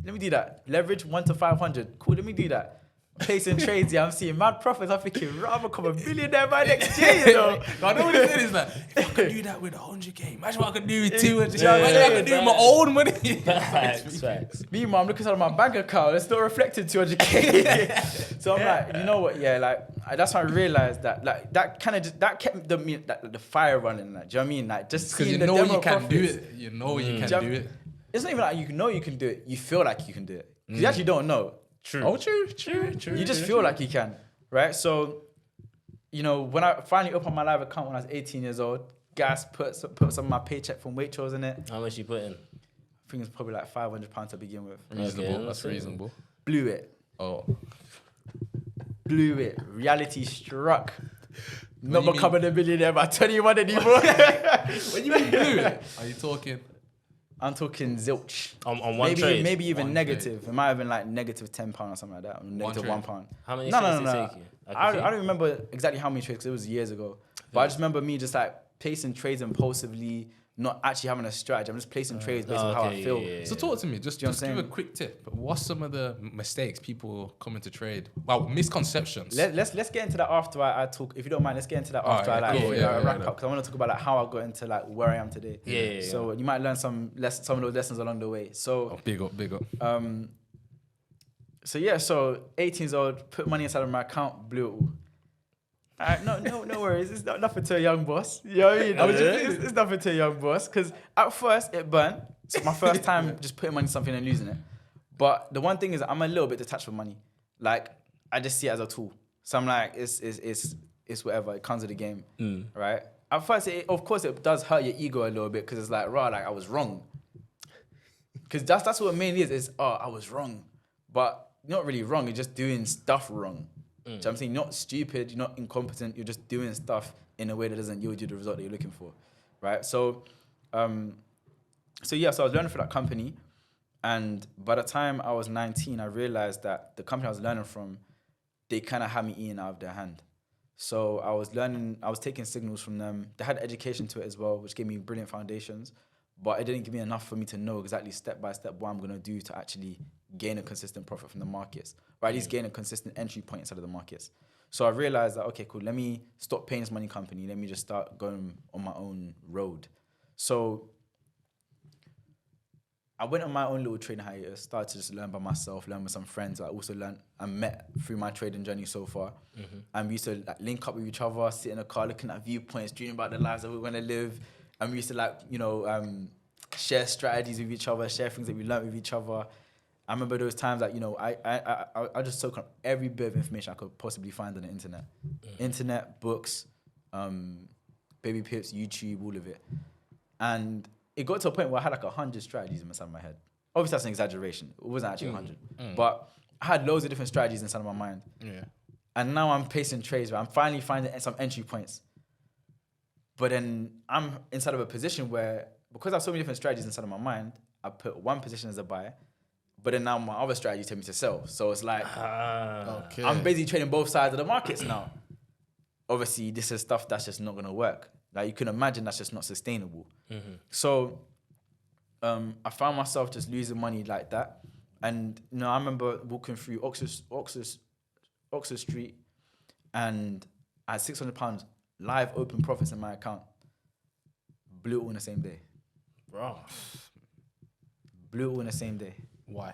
Let me do that. Leverage 1 to 500. Cool. Let me do that. Placing trades, I'm seeing mad profits. I'm thinking, I'm become a billionaire by next year, you know. I know what it is. Like, if I could do that with 100K, imagine what I could do with 200K. Imagine what I could do with my own money. Facts. Meanwhile, I'm looking at my bank account. It's still reflected 200K. So I'm like, you know what? Yeah, like that's when I realized that, like, that kind of just kept the fire running. Like, do you know what I mean? Like, just because you know you can do it. You know you can do it. It's not even like you know you can do it. You feel like you can do it. Because you actually don't know. True. Oh, true. You just feel like you can, right? So, you know, when I finally opened my live account when I was 18 years old, gas, put some of my paycheck from Waitrose in it. How much you put in? I think it's probably like £500 to begin with. Reasonable. Okay, That's reasonable. Blew it. Oh. Blew it. Reality struck. Not you becoming a millionaire by 21 anymore. When you mean blew it, are you talking? I'm talking zilch. On one trade? Maybe even One negative. It might have been like negative £10 or something like that. Or negative trade. £1. How many No, trades no, did no, it take you? Like a I few? don't remember exactly how many trades because it was years ago. But I just remember me just like placing trades impulsively, not actually having a strategy. I'm just placing trades based on how I feel. yeah. So talk to me. Just know what I'm give a saying? quick tip. What's some of the mistakes people come into trade? Well, misconceptions. Let's get into that after I talk. If you don't mind, let's get into that after Alright, I like cool. wrap up because I want to talk about like how I got into like where I am today. Yeah. So you might learn some of those lessons along the way. So Oh, big up. So 18 years old, put money inside of my account, blew it all. Alright, no worries. It's nothing to a young boss. You know what I mean? It's nothing to a young boss because at first it burnt. It's my first time just putting money in something and losing it. But the one thing is I'm a little bit detached from money. Like I just see it as a tool. So I'm like, it's whatever. It comes with the game, right? At first, of course, it does hurt your ego a little bit because it's like, like I was wrong. Because that's what it mainly is I was wrong. But you're not really wrong. You're just doing stuff wrong. Do you know what I'm saying? You're not stupid. You're not incompetent. You're just doing stuff in a way that doesn't yield you the result that you're looking for, right? So I was learning for that company. And by the time I was 19, I realized that the company I was learning from, they kind of had me eating out of their hand. So I was taking signals from them. They had education to it as well, which gave me brilliant foundations. But it didn't give me enough for me to know exactly step by step what I'm going to do to actually gain a consistent profit from the markets, or at least gain a consistent entry point inside of the markets. So I realized that, okay, cool, let me stop paying this money company. Let me just start going on my own road. So I went on my own little trading hiatus, started to just learn by myself, learn with some friends I also learned and met through my trading journey so far. And we used to like link up with each other, sit in a car, looking at viewpoints, dreaming about the lives that we want to live. And we used to share strategies with each other, share things that we learned with each other. I remember those times that, I just soaked up every bit of information I could possibly find on the internet. Internet, books, baby pips, YouTube, all of it. And it got to a point where I had like 100 strategies inside of my head. Obviously, that's an exaggeration. It wasn't actually 100. But I had loads of different strategies inside of my mind. Yeah. And now I'm placing trades where I'm finally finding some entry points. But then I'm inside of a position where, because I have so many different strategies inside of my mind, I put one position as a buy, but then now my other strategy tell me to sell. So it's like, Okay. I'm basically trading both sides of the markets now. Obviously, this is stuff that's just not going to work. Like you can imagine that's just not sustainable. So I found myself just losing money like that. And I remember walking through Oxford Street and I had £600 live open profits in my account. Blew it all in the same day. Bro. Blew it all in the same day. Why?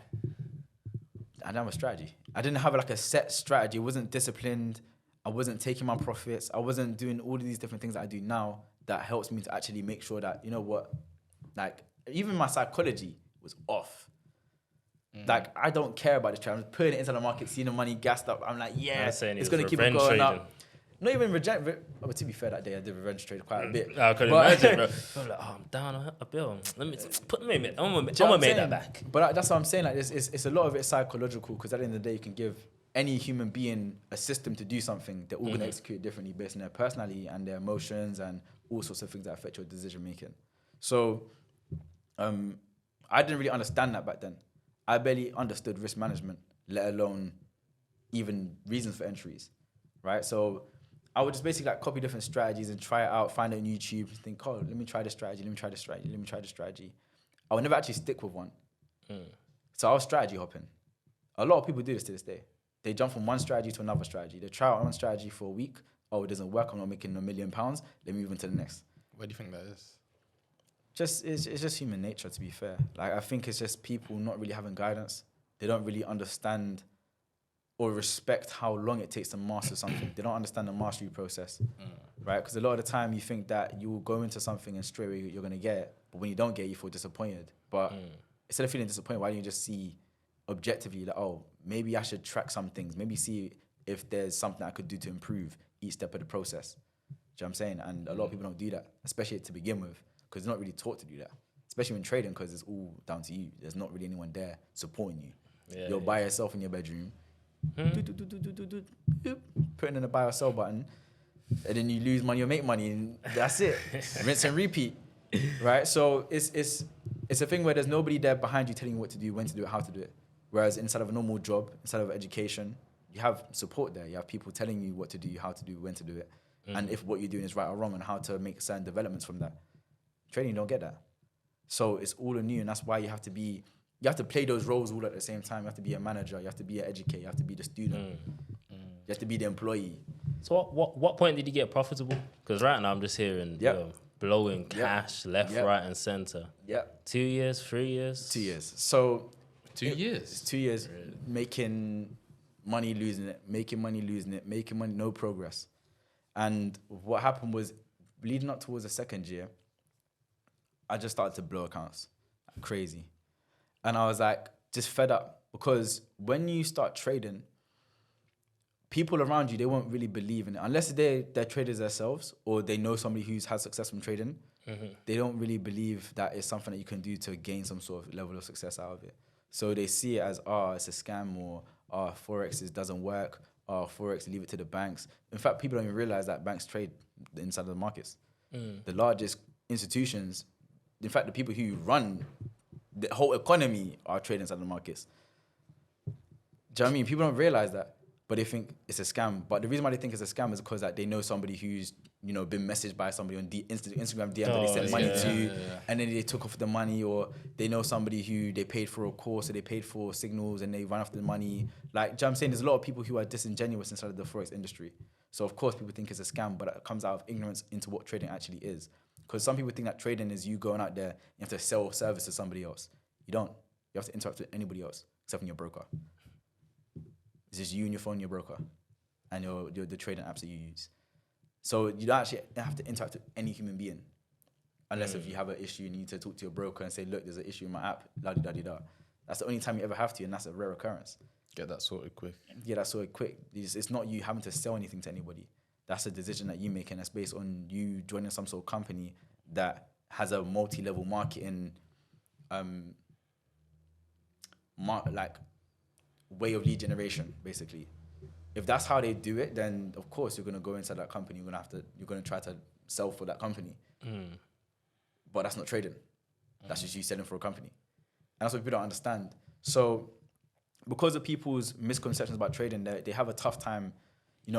I didn't have a strategy. I didn't have like a set strategy. I wasn't disciplined. I wasn't taking my profits. I wasn't doing all of these different things that I do now that helps me to actually make sure that, you know what, like even my psychology was off. Like I don't care about this trade. I'm just putting it into the market, seeing the money gassed up. I'm like, yeah, it's going to keep it going up. Not even to be fair, that day I did revenge trade quite a bit. I could imagine, bro. I'm like, I'm down a bill. Let me put me. I'm gonna make that back. But that's what I'm saying. Like, it's a lot of it psychological because at the end of the day, you can give any human being a system to do something. They're all gonna execute differently based on their personality and their emotions and all sorts of things that affect your decision making. So, I didn't really understand that back then. I barely understood risk management, let alone even reasons for entries, right? So I would just basically like copy different strategies and try it out, find it on YouTube, think, oh, let me try this strategy, let me try this strategy, let me try this strategy. I would never actually stick with one. So I was strategy hopping. A lot of people do this to this day. They jump from one strategy to another strategy. They try out one strategy for a week. Oh, it doesn't work. I'm not making £1 million. Let me move on to the next. Where do you think that is? It's just human nature, to be fair. Like I think it's just people not really having guidance. They don't really understand or respect how long it takes to master something. They don't understand the mastery process, right? Because a lot of the time you think that you will go into something and straight away you're going to get it. But when you don't get it, you feel disappointed. But instead of feeling disappointed, why don't you just see objectively that, oh, maybe I should track some things. Maybe see if there's something I could do to improve each step of the process. what I'm saying? And a lot of people don't do that, especially to begin with, because they're not really taught to do that. Especially when trading, because it's all down to you. There's not really anyone there supporting you. Yeah, You're by yourself in your bedroom, putting in the buy or sell button, and then you lose money or make money, and that's it. Rinse and repeat, right? So it's a thing where there's nobody there behind you telling you what to do, when to do it, how to do it. Whereas inside of a normal job, inside of education, you have support there. You have people telling you what to do, how to do, when to do it, and if what you're doing is right or wrong, and how to make certain developments from that. Trading, you don't get that. So it's all on you, and that's why you have to play those roles all at the same time. You have to be a manager, you have to be an educator, you have to be the student, you have to be the employee. So what point did you get profitable? Because right now I'm just hearing blowing cash left, right, and center. Yeah. 2 years, 3 years? 2 years. So 2 years. 2 years making money, losing it, making money, losing it, making money, no progress. And what happened was, leading up towards the second year, I just started to blow accounts like crazy. And I was like, just fed up. Because when you start trading, people around you, they won't really believe in it. Unless they're traders themselves, or they know somebody who's had success from trading, they don't really believe that it's something that you can do to gain some sort of level of success out of it. So they see it as, it's a scam, or Forex doesn't work, Forex, leave it to the banks. In fact, people don't even realize that banks trade inside of the markets. The largest institutions, in fact, the people who run the whole economy are trading inside the markets. Do you know what I mean? People don't realize that, but they think it's a scam. But the reason why they think it's a scam is because that they know somebody who's been messaged by somebody on Instagram DM that they sent money to, and then they took off the money, or they know somebody who they paid for a course, or they paid for signals, and they run after the money. Like, do you know what I'm saying? There's a lot of people who are disingenuous inside of the Forex industry. So of course people think it's a scam, but it comes out of ignorance into what trading actually is. Because some people think that trading is you going out there, you have to sell service to somebody else. You don't. You have to interact with anybody else except for your broker. It's just you and your phone and your broker, and the trading apps that you use. So you don't actually have to interact with any human being, unless if you have an issue and you need to talk to your broker and say, look, there's an issue in my app, la-di-da-di-da. That's the only time you ever have to, and that's a rare occurrence. Get that sorted quick. Yeah, that's sorted quick. It's not you having to sell anything to anybody. That's a decision that you make, and that's based on you joining some sort of company that has a multi-level marketing way of lead generation, basically. If that's how they do it, then of course you're gonna go inside that company. You're gonna try to sell for that company. But that's not trading. That's just you selling for a company. And that's what people don't understand. So because of people's misconceptions about trading, they have a tough time,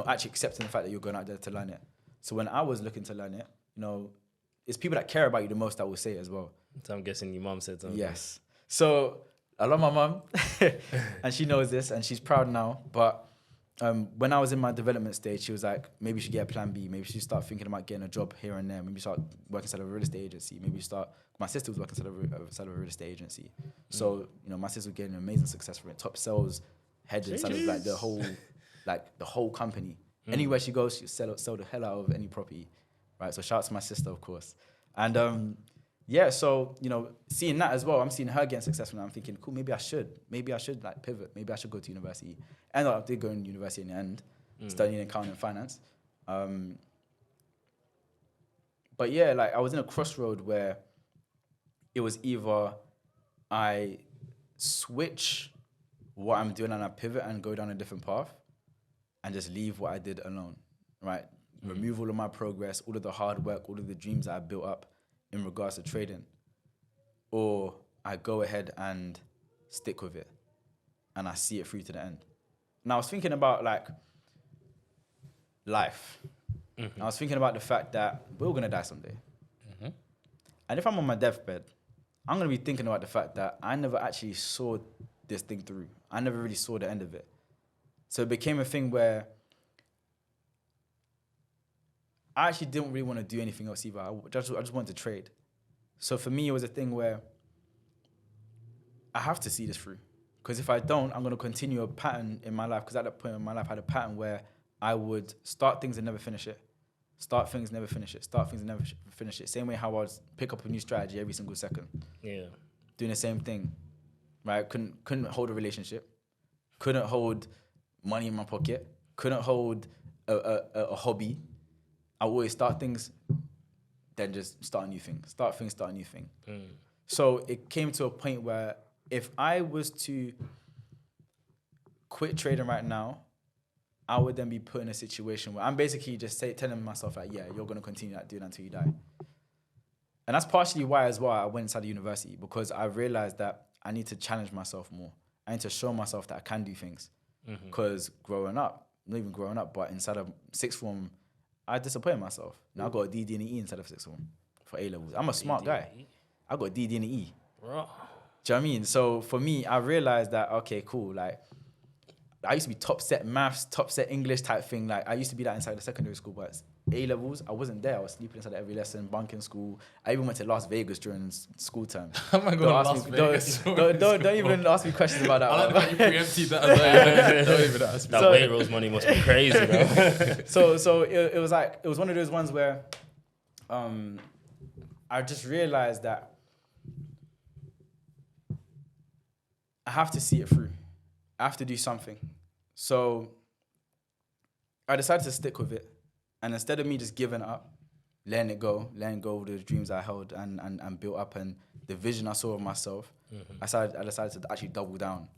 actually accepting the fact that you're going out there to learn it. So when I was looking to learn it, it's people that care about you the most that will say it as well. So I'm guessing your mom said something. Yes. So I love my mom, and she knows this, and she's proud now. But when I was in my development stage, she was like, maybe you should get a plan B. Maybe you should start thinking about getting a job here and there. Maybe start working inside of a real estate agency. Maybe my sister was working inside of a real estate agency. So, my sister was getting amazing success from it. Top sales head inside of the whole company. Anywhere she goes, she sell the hell out of any property. Right. So shout out to my sister, of course. And so, seeing that as well, I'm seeing her getting successful, and I'm thinking, cool, maybe I should like pivot. Maybe I should go to university. And I did go to university in the end, studying accounting and finance. But yeah, like I was in a crossroad where it was either I switch what I'm doing and I pivot and go down a different path and just leave what I did alone, right? Remove all of my progress, all of the hard work, all of the dreams that I built up in regards to trading, or I go ahead and stick with it and I see it through to the end. And I was thinking about like life. I was thinking about the fact that we're all gonna die someday. And if I'm on my deathbed, I'm gonna be thinking about the fact that I never actually saw this thing through. I never really saw the end of it. So it became a thing where I actually didn't really want to do anything else either. I just wanted to trade. So for me, it was a thing where I have to see this through. Because if I don't, I'm going to continue a pattern in my life. Because at that point in my life, I had a pattern where I would start things and never finish it. Start things, never finish it. Start things and never finish it. Same way how I would pick up a new strategy every single second. Yeah. Doing the same thing. Right? Couldn't hold a relationship. Couldn't hold money in my pocket. Couldn't hold a hobby. I always start things, then just start a new thing. Start a new thing. So it came to a point where if I was to quit trading right now, I would then be put in a situation where I'm basically just telling myself like, yeah, you're going to continue doing that until you die. And that's partially why as well I went inside the university, because I realized that I need to challenge myself more. I need to show myself that I can do things. Because growing up, not even growing up, but inside of sixth form, I disappointed myself. Now I got a D, D, and an E inside of sixth form for A levels. I'm a smart guy. I got a D, D, and an E. Do you know what I mean? So for me, I realized that, okay, cool. Like, I used to be top set maths, top set English type thing. Like, I used to be that inside the secondary school, but A levels, I wasn't there. I was sleeping inside every lesson, bunking school. I even went to Las Vegas during school term. Oh my God, Las Vegas. Don't even ask me questions about that. I like the fact you preempted that as well. Don't even ask me. That weight rolls money must be crazy, bro. So it was like, it was one of those ones where I just realized that I have to see it through. I have to do something. So I decided to stick with it. And instead of me just giving up, letting it go of the dreams I held and built up and the vision I saw of myself, I decided to actually double down.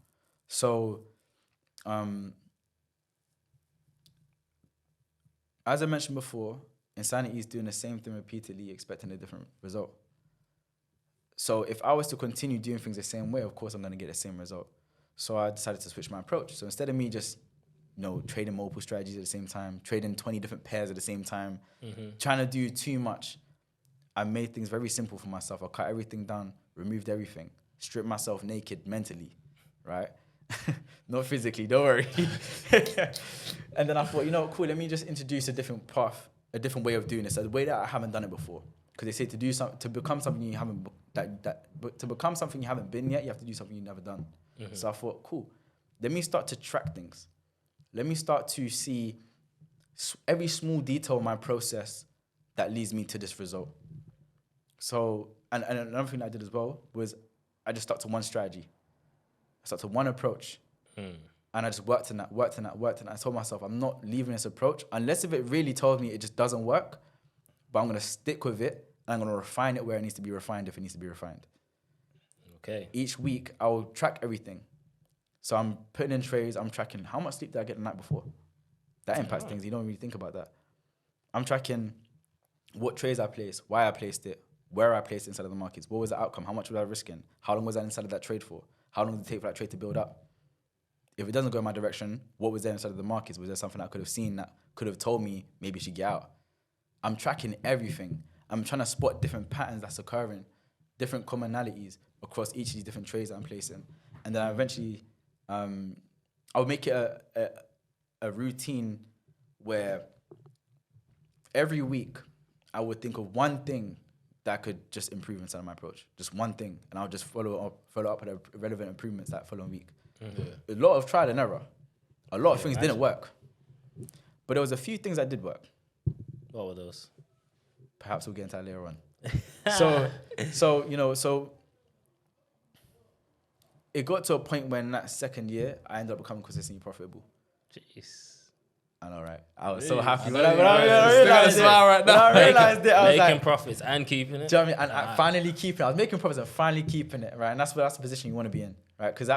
So as I mentioned before, insanity is doing the same thing repeatedly, expecting a different result. So if I was to continue doing things the same way, of course I'm going to get the same result. So I decided to switch my approach. So instead of me just, trading multiple strategies at the same time, trading 20 different pairs at the same time, trying to do too much, I made things very simple for myself. I cut everything down, removed everything, stripped myself naked mentally, right? Not physically, don't worry. And then I thought, cool, let me just introduce a different path, a different way of doing this, a way that I haven't done it before. Because they say to become something you haven't to become something you haven't been yet, you have to do something you've never done. So I thought, cool, let me start to track things. Let me start to see every small detail of my process that leads me to this result. So, and another thing I did as well was I just stuck to one strategy. I stuck to one approach. And I just worked on that. I told myself, I'm not leaving this approach unless if it really tells me it just doesn't work, but I'm going to stick with it and I'm going to refine it where it needs to be refined if it needs to be refined. Okay. Each week, I will track everything. So I'm putting in trades, I'm tracking how much sleep did I get the night before. That impacts things, you don't really think about that. I'm tracking what trades I placed, why I placed it, where I placed it inside of the markets, what was the outcome, how much was I risking, how long was I inside of that trade for, how long did it take for that trade to build up. If it doesn't go in my direction, what was there inside of the markets? Was there something I could have seen that could have told me maybe you should get out? I'm tracking everything. I'm trying to spot different patterns that's occurring, different commonalities across each of these different trades that I'm placing. And then I eventually, I would make it a routine where every week I would think of one thing that could just improve inside of my approach. Just one thing. And I'll just follow up with the relevant improvements that following week. A lot of trial and error. A lot of things didn't work. But there was a few things that did work. What were those? Perhaps we'll get into that later on. So it got to a point when that second year, I ended up becoming consistently profitable. Jeez. I know, right? I was so happy when I realized it. I was making like, profits and keeping it. do you know what I mean? And I finally keeping it. I was making profits and finally keeping it, right? And that's the position you want to be in, right? Because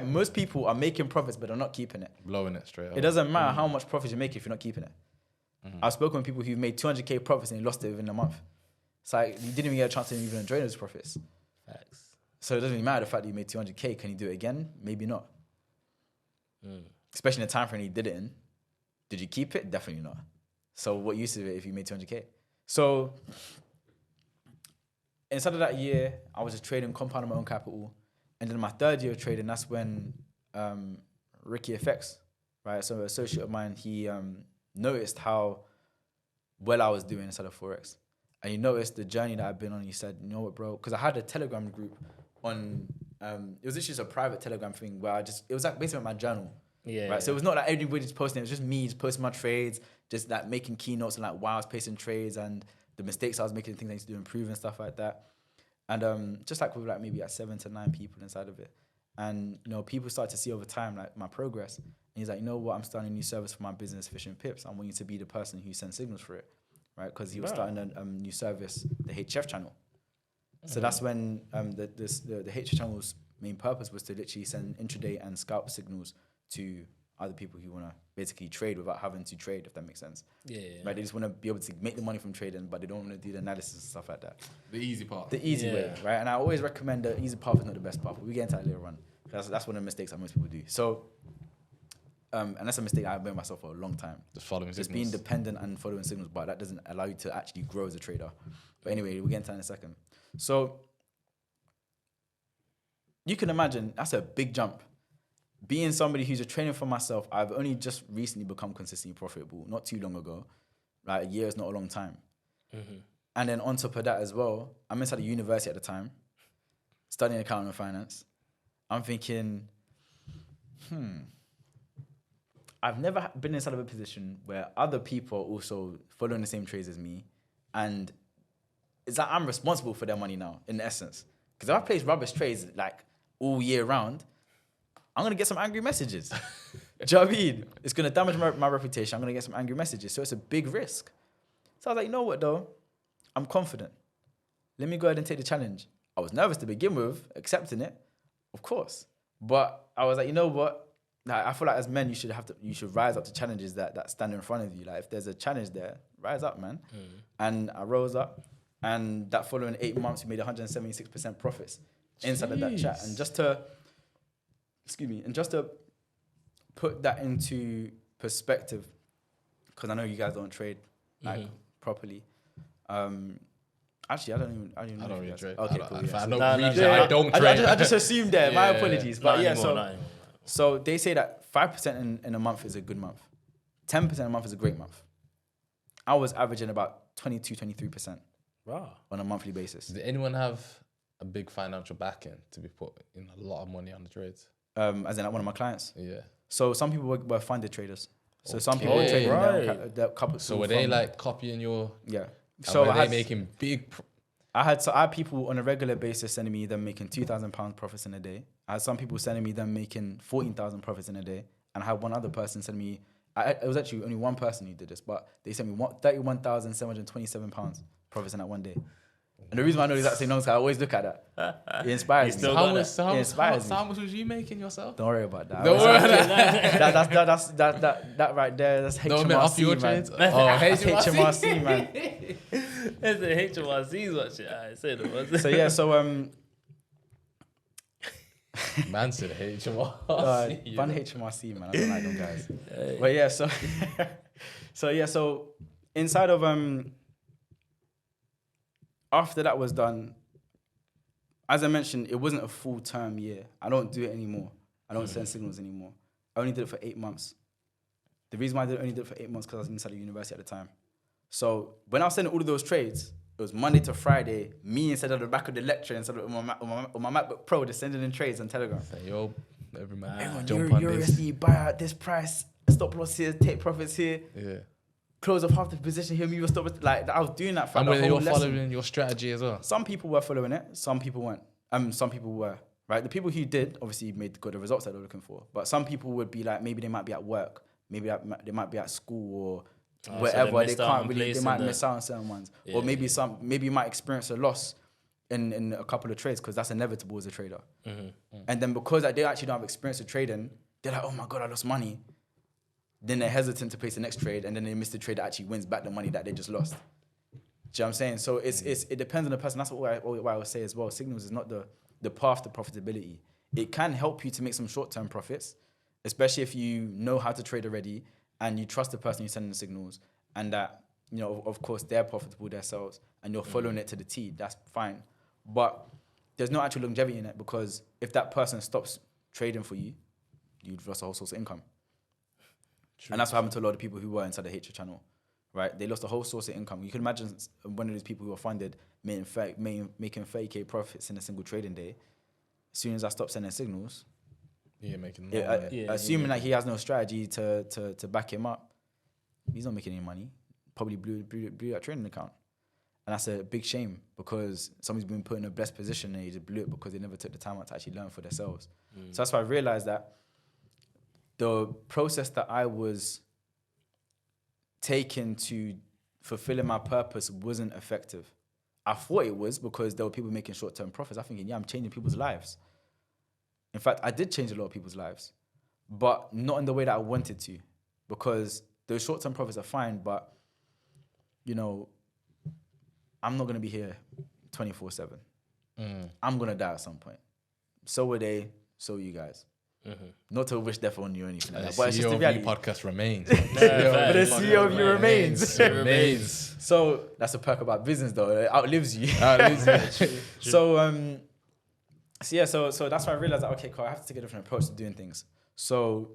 most people are making profits, but they're not keeping it. Blowing it straight up. It doesn't matter how much profits you make if you're not keeping it. I've spoken with people who've made 200K profits and they lost it within a month. It's like, you didn't even get a chance to even enjoy those profits. Facts. So it doesn't really matter the fact that you made 200K. Can you do it again? Maybe not. Especially in the time frame you did it in. Did you keep it? Definitely not. So what use of it if you made 200K? So inside of that year, I was just trading, compounding my own capital. And then my third year of trading, that's when Ricky FX, right? So an associate of mine, he noticed how well I was doing inside of Forex. And he noticed the journey that I've been on. He said, you know what, bro? Because I had a Telegram group on, it was literally just a private Telegram thing where it was like basically my journal. Yeah. Right. So it was not like everybody's posting. It was just me just posting my trades, just like making keynotes and like why I was placing trades and the mistakes I was making, things I need to do, improve and stuff like that. And just like with like maybe like 7 to 9 people inside of it. And people start to see over time like my progress. And he's like, you know what? I'm starting a new service for my business, Fish and Pips. I want you to be the person who sends signals for it. right? Because he was starting a new service, the HF channel. So that's when the HF channel's main purpose was to literally send intraday and scalp signals to other people who want to basically trade without having to trade, if that makes sense. Yeah. Right? They just want to be able to make the money from trading, but they don't want to do the analysis and stuff like that. The easy part. The easy way, right? And I always recommend the easy path is not the best path. But we get into that later on. That's one of the mistakes that most people do. So, and that's a mistake I've made myself for a long time. Just following Just signals. being dependent and following signals, but that doesn't allow you to actually grow as a trader. But anyway, we'll get into that in a second. So, you can imagine that's a big jump. Being somebody who's just training for myself, I've only just recently become consistently profitable, not too long ago. Like a year is not a long time. And then on top of that as well, I'm inside the university at the time, studying accounting and finance. I'm thinking, I've never been inside of a position where other people are also following the same trades as me. And it's like I'm responsible for their money now, in essence. Because if I place rubbish trades like all year round, I'm going to get some angry messages. Do you know what I mean? It's going to damage my reputation. I'm going to get some angry messages. So it's a big risk. So I was like, you know what, though? I'm confident. Let me go ahead and take the challenge. I was nervous to begin with, accepting it, of course. But I was like, you know what? Like, I feel like as men, you should rise up to challenges that stand in front of you. Like if there's a challenge there, rise up, man. And I rose up. And that following 8 months, we made 176% profits inside of that chat. And just to put that into perspective, because I know you guys don't trade properly. Actually, I don't even know. I don't really trade. Okay, cool. I don't trade. I just assumed there. My apologies. But Not anymore. So they say that 5% in a month is a good month. 10% a month is a great month. I was averaging about 22, 23% on a monthly basis. Did anyone have a big financial backing to be put in a lot of money on the trades? As in like one of my clients. Yeah. So some people were funded traders. So some people were trading their couple. So were they like copying your? Yeah. So were they making big? I had people on a regular basis sending me them making £2,000 profits in a day. I had some people sending me them making 14,000 profits in a day, and I had one other person send me. It was actually only one person who did this, but they sent me £31,727 profits in that one day. And the reason why I know exactly same numbers, I always look at that. It inspires me. How much was you making yourself? Don't worry about that. Don't worry about that right there. That's Don't make off your HMRC, man. trades. That's HMRC, man. That's the HMRC's watch it. I said it was. So yeah, so Man said HMRC. Fun HMRC, man. I don't like them guys. But yeah, so inside of after that was done, as I mentioned, it wasn't a full-term year. I don't do it anymore. I don't send signals anymore. I only did it for 8 months. The reason why I only did it for 8 months because I was inside the university at the time. So when I was sending all of those trades, it was Monday to Friday, me instead of the back of the lecture, instead of on my MacBook Pro, just sending in trades on Telegram. Yo, every man, Everyone, jump on you're this. buy at this price, stop loss here, take profits here. Yeah. Close off half the position here, move your stop. Like I was doing that for And the whether whole you're lesson. following your strategy as well. Some people were following it, some people weren't. Some people were, right? The people who did obviously got the results that they were looking for. But some people would be like, maybe they might be at work, maybe they might be at school or wherever. So they can't really. They might miss out on certain ones, or maybe you might experience a loss in a couple of trades because that's inevitable as a trader. And then because they actually don't have experience of trading, they're like, oh my god, I lost money. Then they're hesitant to place the next trade, and then they miss the trade that actually wins back the money that they just lost. Do you know what I'm saying? So it depends on the person. That's what I would say as well. Signals is not the path to profitability. It can help you to make some short-term profits, especially if you know how to trade already and you trust the person you're sending the signals, and that, you know, of course, they're profitable themselves and you're following it to the T. That's fine. But there's no actual longevity in it, because if that person stops trading for you, you've lost a whole source of income. True. And that's what happened to a lot of people who were inside the HF channel, right? They lost a whole source of income. You can imagine one of these people who were funded making 30K profits in a single trading day. As soon as I stopped sending signals, assuming that he has no strategy to back him up, he's not making any money. Probably blew that trading account. And that's a big shame, because somebody's been put in a blessed position and he just blew it because they never took the time out to actually learn for themselves. So that's why I realized that the process that I was taking to fulfilling my purpose wasn't effective. I thought it was because there were people making short-term profits. I'm thinking, yeah, I'm changing people's lives. In fact, I did change a lot of people's lives, but not in the way that I wanted to, because those short-term profits are fine, but, you know, I'm not going to be here 24/7. I'm going to die at some point. So were they, so were you guys. Not to wish death on you or anything like that. But it's just the reality. Podcast remains. But the CEO of you remains. Remains. So that's a perk about business, though. It outlives you. So that's why I realized that, okay, cool, I have to take a different approach to doing things. So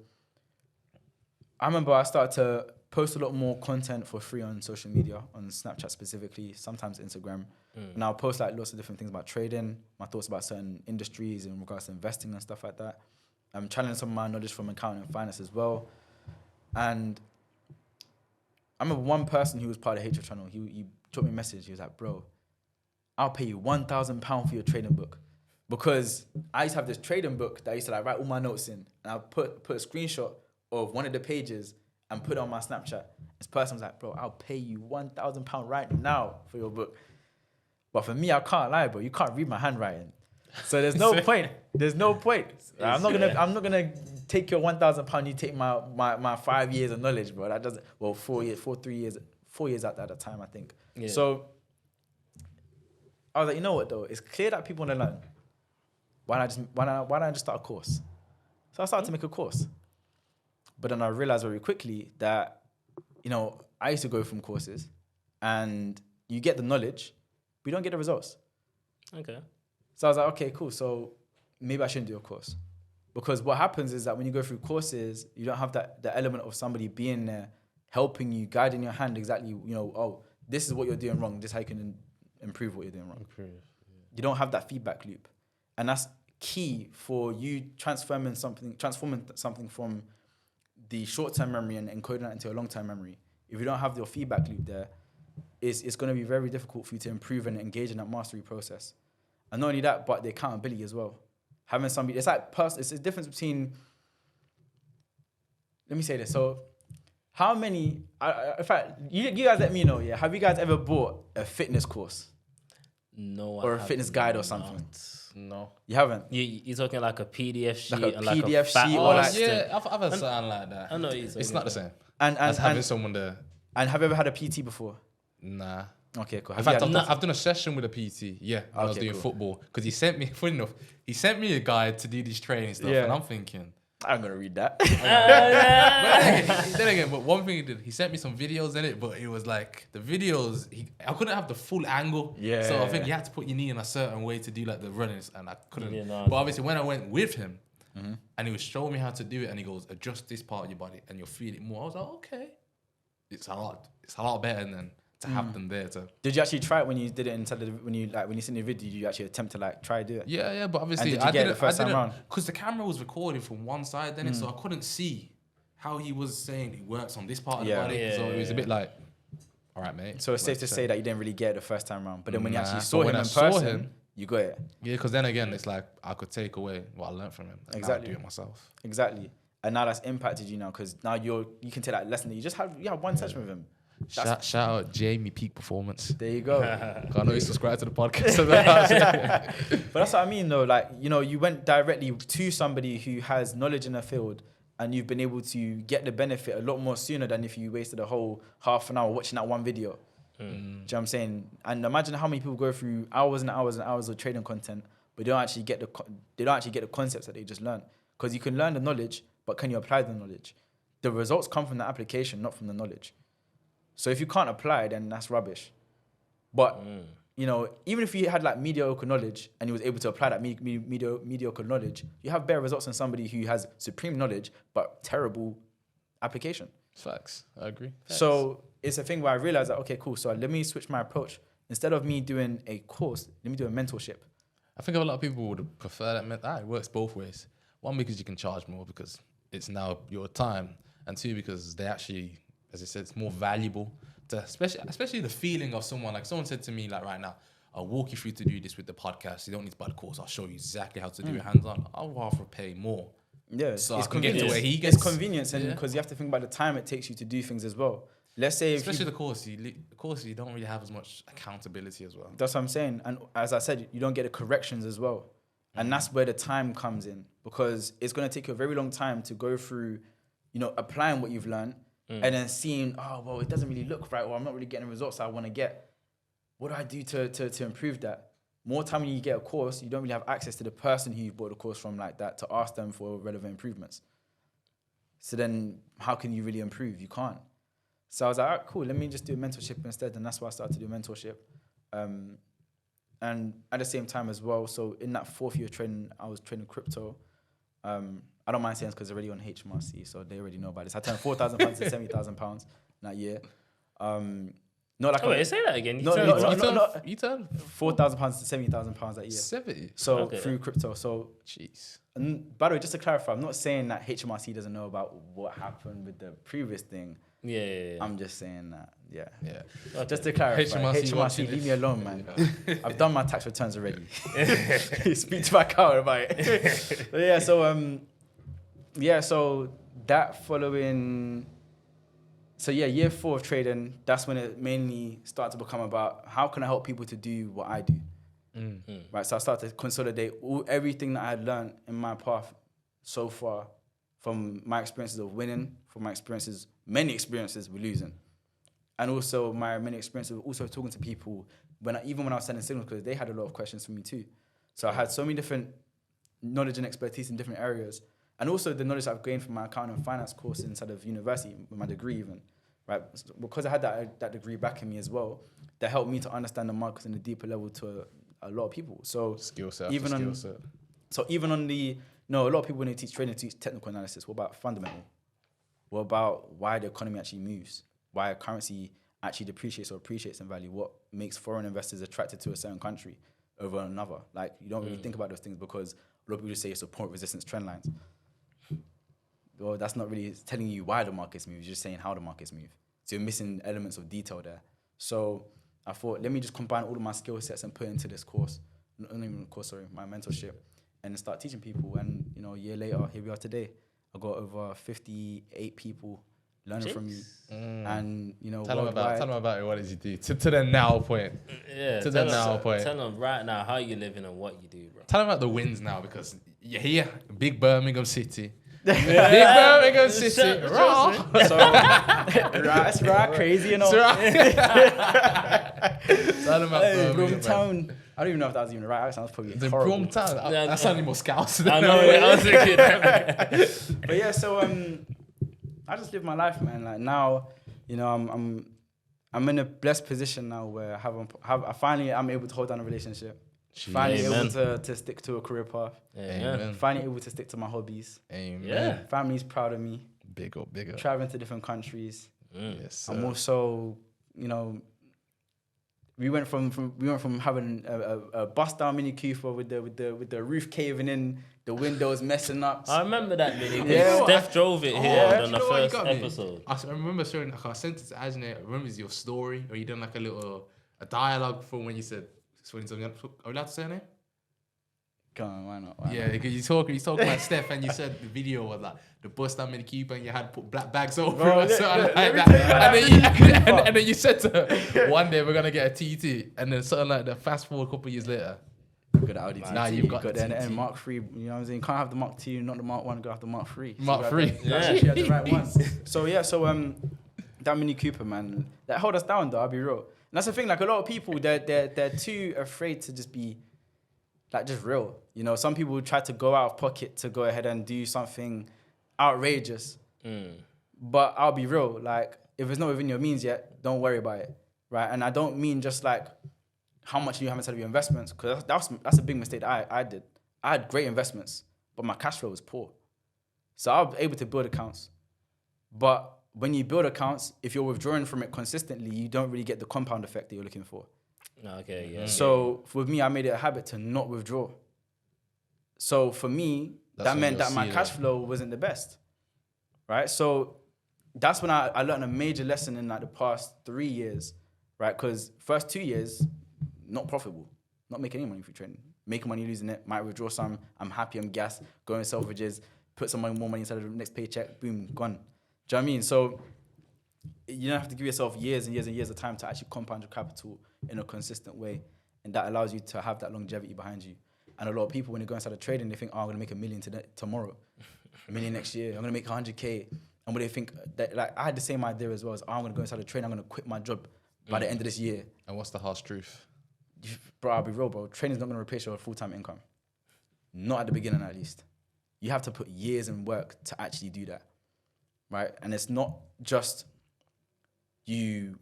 I remember I started to post a lot more content for free on social media, on Snapchat specifically, sometimes Instagram. And I'll post like lots of different things about trading, my thoughts about certain industries in regards to investing and stuff like that. I'm channeling some of my knowledge from accounting and finance as well. And I remember one person who was part of the HO channel, he dropped me a message. He was like, bro, I'll pay you £1,000 for your trading book. Because I used to have this trading book that I used to like write all my notes in. And I put a screenshot of one of the pages and put it on my Snapchat. This person was like, bro, I'll pay you £1,000 right now for your book. But for me, I can't lie, bro. You can't read my handwriting. So there's no point. There's no point. I'm not gonna take your £1,000. You take my 5 years of knowledge, bro. That doesn't. Well, 4 years at that time, I think. Yeah. So I was like, you know what though? It's clear that people want to learn. Why don't I just start a course? So I started to make a course. But then I realized very quickly that, you know, I used to go from courses, and you get the knowledge, but you don't get the results. Okay. So I was like, okay, cool. So maybe I shouldn't do a course. Because what happens is that when you go through courses, you don't have the element of somebody being there, helping you, guiding your hand exactly, you know, oh, this is what you're doing wrong. This is how you can improve what you're doing wrong. You don't have that feedback loop. And that's key for you transforming something from the short-term memory and encoding that into a long-term memory. If you don't have your feedback loop there, it's going to be very difficult for you to improve and engage in that mastery process. And not only that, but the accountability as well. Having somebody, it's like it's a difference between. Let me say this. So, how many? In fact, you guys let me know. Yeah, have you guys ever bought a fitness course? No. Or a fitness guide or something? No. You haven't? You're talking like a PDF sheet, like a and PDF like a sheet, or like yeah, I've had something like that. I know it's not the same. And as having someone there. And have you ever had a PT before? Nah. Okay, cool. In fact, I've done a session with a PT. Yeah, when I was doing football, because he sent me. Funny enough, he sent me a guide to do this training stuff, and I'm thinking, I'm gonna read that. Then again, but one thing he did, he sent me some videos in it, but it was like the videos, I couldn't have the full angle. Yeah. So I think you had to put your knee in a certain way to do like the runnings, and I couldn't. Yeah, no, but obviously, when I went with him, and he was showing me how to do it, and he goes, adjust this part of your body, and you'll feel it more. I was like, okay, it's a lot better than to have them there. To did you actually try it when you did it inside when you seen the video? Did you actually attempt to like try do it? Yeah, but obviously I did it the first time around because the camera was recording from one side, then so I couldn't see how he was saying it works on this part of the body. Yeah, so it was a bit like, all right, mate. So it's safe to say that you didn't really get it the first time around, but then when you actually saw him in person, you got it. Yeah, because then again, it's like I could take away what I learned from him. And exactly. Now I do it myself. Exactly, and now that's impacted you now because now you can take that lesson that you have one session with him. Shout out Jamie Peak Performance. There you go. I know you subscribe to the podcast. But that's what I mean though. Like, you know, you went directly to somebody who has knowledge in the field and you've been able to get the benefit a lot more sooner than if you wasted a whole half an hour watching that one video. Do you know what I'm saying? And imagine how many people go through hours and hours and hours of trading content, but they don't actually get the concepts that they just learned. Because you can learn the knowledge, but can you apply the knowledge? The results come from the application, not from the knowledge. So if you can't apply, then that's rubbish. But, you know, even if you had like mediocre knowledge and you was able to apply that mediocre knowledge, you have better results than somebody who has supreme knowledge, but terrible application. Facts. I agree. Facts. So it's a thing where I realized that, okay, cool. So let me switch my approach. Instead of me doing a course, let me do a mentorship. I think a lot of people would prefer that. It works both ways. One, because you can charge more because it's now your time. And two, because they actually, as I said, it's more valuable to, especially the feeling of someone. Like someone said to me, like right now, I'll walk you through to do this with the podcast. You don't need to buy the course. I'll show you exactly how to do it hands-on. I'll rather pay more. Yeah, so it's I can get to where he gets. It's convenience, and because you have to think about the time it takes you to do things as well. let's say especially the course, you don't really have as much accountability as well. That's what I'm saying. And as I said, you don't get the corrections as well. And that's where the time comes in, because it's going to take you a very long time to go through, applying what you've learned and then seeing, oh, well, it doesn't really look right, or I'm not really getting the results I want to get. What do I do to improve that? More time when you get a course, you don't really have access to the person who you bought the course from like that to ask them for relevant improvements. So then how can you really improve? You can't. So I was like, all right, cool, let me just do a mentorship instead. And that's why I started to do mentorship. And at the same time as well, so in that 4th year of training, I was trading crypto. I don't mind saying this because it's already on HMRC, so they already know about this. I turned £4,000 to £70,000 that year. Not like say that again. You turned £4,000 to £70,000 that year. 70. So through crypto. So, jeez. And by the way, just to clarify, I'm not saying that HMRC doesn't know about what happened with the previous thing. Yeah. I'm just saying that, yeah. Okay. Just to clarify, HMRC leave me alone, man. I've done my tax returns already. Speak to my account about it. But so that following, year 4 of trading, that's when it mainly started to become about how can I help people to do what I do. Right, so I started to consolidate everything that I had learned in my path so far, from my experiences of winning, from my many experiences with losing, and also my many experiences of also talking to people even when I was sending signals, because they had a lot of questions for me too. So I had so many different knowledge and expertise in different areas, and also the knowledge I've gained from my accounting and finance course inside of university, with my degree even, right? Because I had that degree back in me as well, that helped me to understand the markets in a deeper level to a lot of people. So skill set. So even on a lot of people when they teach trading teach technical analysis. What about fundamental? What about why the economy actually moves? Why a currency actually depreciates or appreciates in value? What makes foreign investors attracted to a certain country over another? Like, you don't really think about those things, because a lot of people just say it's support resistance trend lines. Well, that's not really telling you why the markets move. It's just saying how the markets move. So you're missing elements of detail there. So I thought, let me just combine all of my skill sets and put into this course, my mentorship, and start teaching people. And, a year later, here we are today. I got over 58 people learning from me. And, tell them about it. What did you do to the now point? Yeah. To the now point. Tell them right now how you living and what you do, bro. Tell them about the wins now, because you're here, big Birmingham City. Big Birmingham City. Raw. So, it's right, crazy, Tell them about Birmingham. Town. I don't even know if that was even the right accent. That was probably horrible. Town. That sounded more Scouse. I know. I was thinking that. But yeah, so I just live my life, man. Like now, I'm in a blessed position now where I finally I'm able to hold down a relationship. Finally able to stick to a career path. Amen. Finally able to stick to my hobbies. Amen. Yeah. Family's proud of me. Big up. Traveling to different countries. Yes, sir. I'm also, we went from having a bust down Mini Cooper with the roof caving in, the windows messing up. I remember that Mini. Yeah. Steph drove it here on the first episode. I remember showing. I sent it to Ajne. I remember your story, or you done like a dialogue from when you said. Are we allowed to say her name? Come on, why not? Yeah, because you talk about Steph, and you said the video was like the bust down Mini Cooper, and you had to put black bags over it or something like that. And then you said to her, one day we're gonna get a TT, and then something like that. Fast forward a couple of years later, you've got the Audi TT. Now you've got the TT. And Mark 3. You know what I'm saying? You can't have the Mark 2, not the Mark 1. Go have the Mark 3. Mark 3. Yeah, she had the right one. So that Mini Cooper, man, that held us down though. I'll be real. And that's the thing. Like a lot of people, they're too afraid to just be like just real. Some people try to go out of pocket to go ahead and do something outrageous. But I'll be real. Like if it's not within your means yet, don't worry about it, right? And I don't mean just like how much you have inside of your investments, because that's a big mistake that I did. I had great investments, but my cash flow was poor. So I was able to build accounts, but when you build accounts, if you're withdrawing from it consistently, you don't really get the compound effect that you're looking for. Okay, yeah. So with me, I made it a habit to not withdraw. So for me, that meant that my cash flow wasn't the best, right? So that's when I learned a major lesson in like the past 3 years, right? Because first 2 years, not profitable, not making any money through trading, making money, losing it, might withdraw some, I'm happy, I'm gassed, going selvages, put some more money inside of the next paycheck, boom, gone. Do you know what I mean? So you don't have to give yourself years and years and years of time to actually compound your capital in a consistent way, and that allows you to have that longevity behind you. And a lot of people, when they go inside of trading, they think, oh, I'm gonna make $1 million tomorrow, $1 million next year, I'm gonna make 100K. And when they think that, like, I had the same idea as well, as I'm gonna go inside of trading, I'm gonna quit my job by the end of this year. And what's the harsh truth? Bro, I'll be real, bro. Trading's not gonna replace your full-time income. Not at the beginning, at least. You have to put years and work to actually do that, right? And it's not just the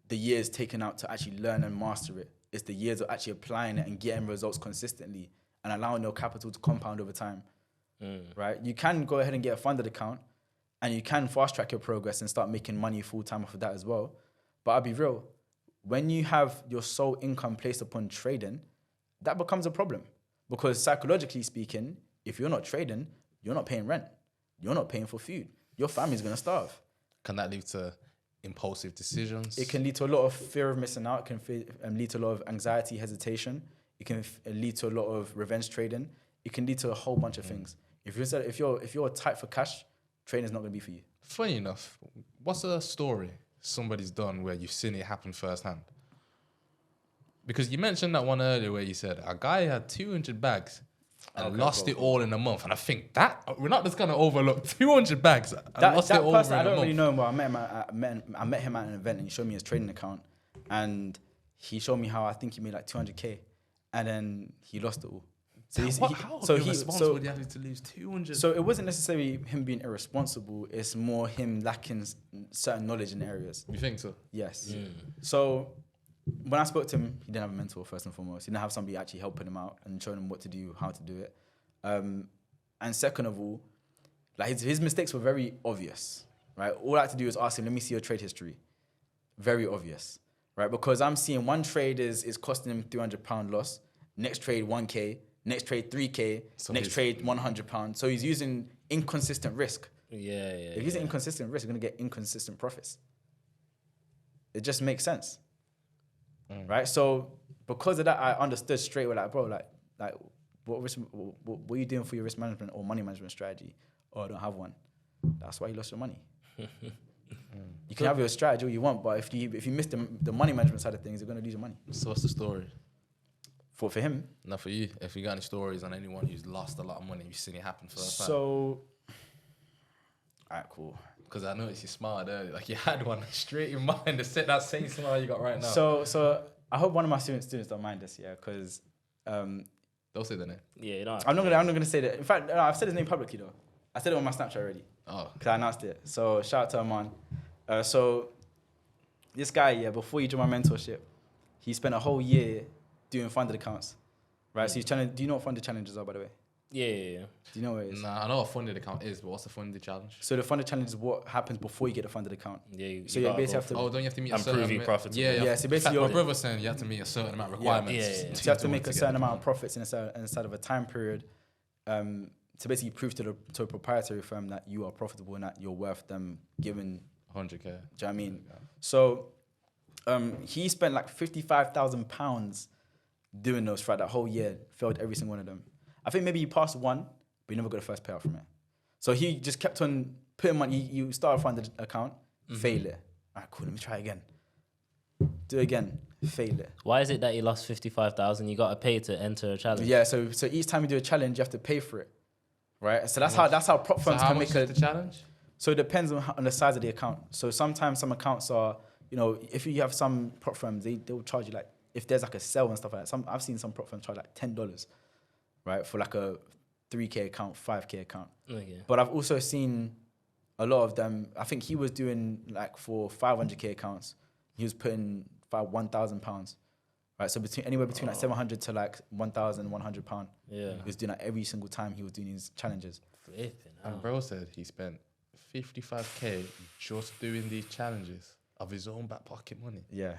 years taken out to actually learn and master it. It's the years of actually applying it and getting results consistently and allowing your capital to compound over time, right? You can go ahead and get a funded account and you can fast track your progress and start making money full-time off of that as well. But I'll be real, when you have your sole income placed upon trading, that becomes a problem. Because psychologically speaking, if you're not trading, you're not paying rent. You're not paying for food. Your family's going to starve. Can that lead to impulsive decisions? It can lead to a lot of fear of missing out. It can lead to a lot of anxiety, hesitation. It can lead to a lot of revenge trading. It can lead to a whole bunch of things. If you're tight for cash, trading is not going to be for you. Funny enough, what's a story somebody's done where you've seen it happen firsthand? Because you mentioned that one earlier where you said a guy had 200 bags and lost it all in a month. And I think that we're not just going to overlook 200 bags and lost it all in a month. I don't really know him, but I met him at an event and he showed me his trading account. And he showed me how I think he made like 200K. And then he lost it all. So how irresponsible would you have to lose 200? So it wasn't necessarily him being irresponsible. It's more him lacking certain knowledge in areas. You think so? Yes. So when I spoke to him, he didn't have a mentor first and foremost. He didn't have somebody actually helping him out and showing him what to do, how to do it. And second of all, like his mistakes were very obvious, right? All I had to do was ask him, let me see your trade history. Very obvious, right? Because I'm seeing one trade is costing him £300 loss. Next trade, 1K. Next trade, 3K. So next trade, £100. So he's using inconsistent risk. If he's using inconsistent risk, you're going to get inconsistent profits. It just makes sense. Right? So because of that, I understood straight away, like, bro, like what are you doing for your risk management or money management strategy? Oh, I don't have one. That's why you lost your money. You can have your strategy all you want, but if you miss the money management side of things, you're going to lose your money. So what's the story? For him? Not for you. If you got any stories on anyone who's lost a lot of money, you've seen it happen first time. So, all right, cool. Because I noticed you smiled earlier. Like you had one straight in mind to set that same smile you got right now. So I hope one of my students don't mind this, yeah, because don't say the name. Yeah, you don't. I'm not gonna say that. In fact, no, I've said his name publicly though. I said it on my Snapchat already. Oh, because I announced it. So shout out to Aman. So this guy, yeah, before he joined my mentorship, he spent a whole year doing funded accounts, right? So he's trying to. Do you know what funded challenges are, by the way? Yeah. Do you know what it is? Nah, I know what a funded account is, but what's a funded challenge? So the funded challenge is what happens before you get a funded account. Yeah. So you basically have to. Oh, don't you have to meet a and certain prove you profitable. Yeah. So basically, my brother was saying you have to meet a certain amount of requirements. Yeah. So you have to make a certain amount of profits inside of a time period, to basically prove to a proprietary firm that you are profitable and that you're worth them giving 100K. Do you know what I mean? So he spent like £55,000 doing those throughout that whole year, failed every single one of them. I think maybe he passed one, but he never got the first payout from it. So he just kept on putting money. You start a funded account, fail it. All right, cool, let me try again. Do it again, fail it. Why is it that you lost 55,000? You got to pay to enter a challenge. Yeah, so each time you do a challenge, you have to pay for it, right? So that's how prop firms can make a challenge. So it depends on the size of the account. So sometimes some accounts are, if you have some prop firms, they'll charge you like, if there's like a sale and stuff like that. I've seen some prop firms charge like $10, right? For like a 3K account, 5K account. Okay. But I've also seen a lot of them, I think he was doing like for 500K accounts, he was putting £1,000, right? So anywhere between like 700 to like £1,100. Yeah. He was doing that every single time he was doing his challenges. Flipping And out. bro said he spent 55K just doing these challenges of his own back pocket money. Yeah.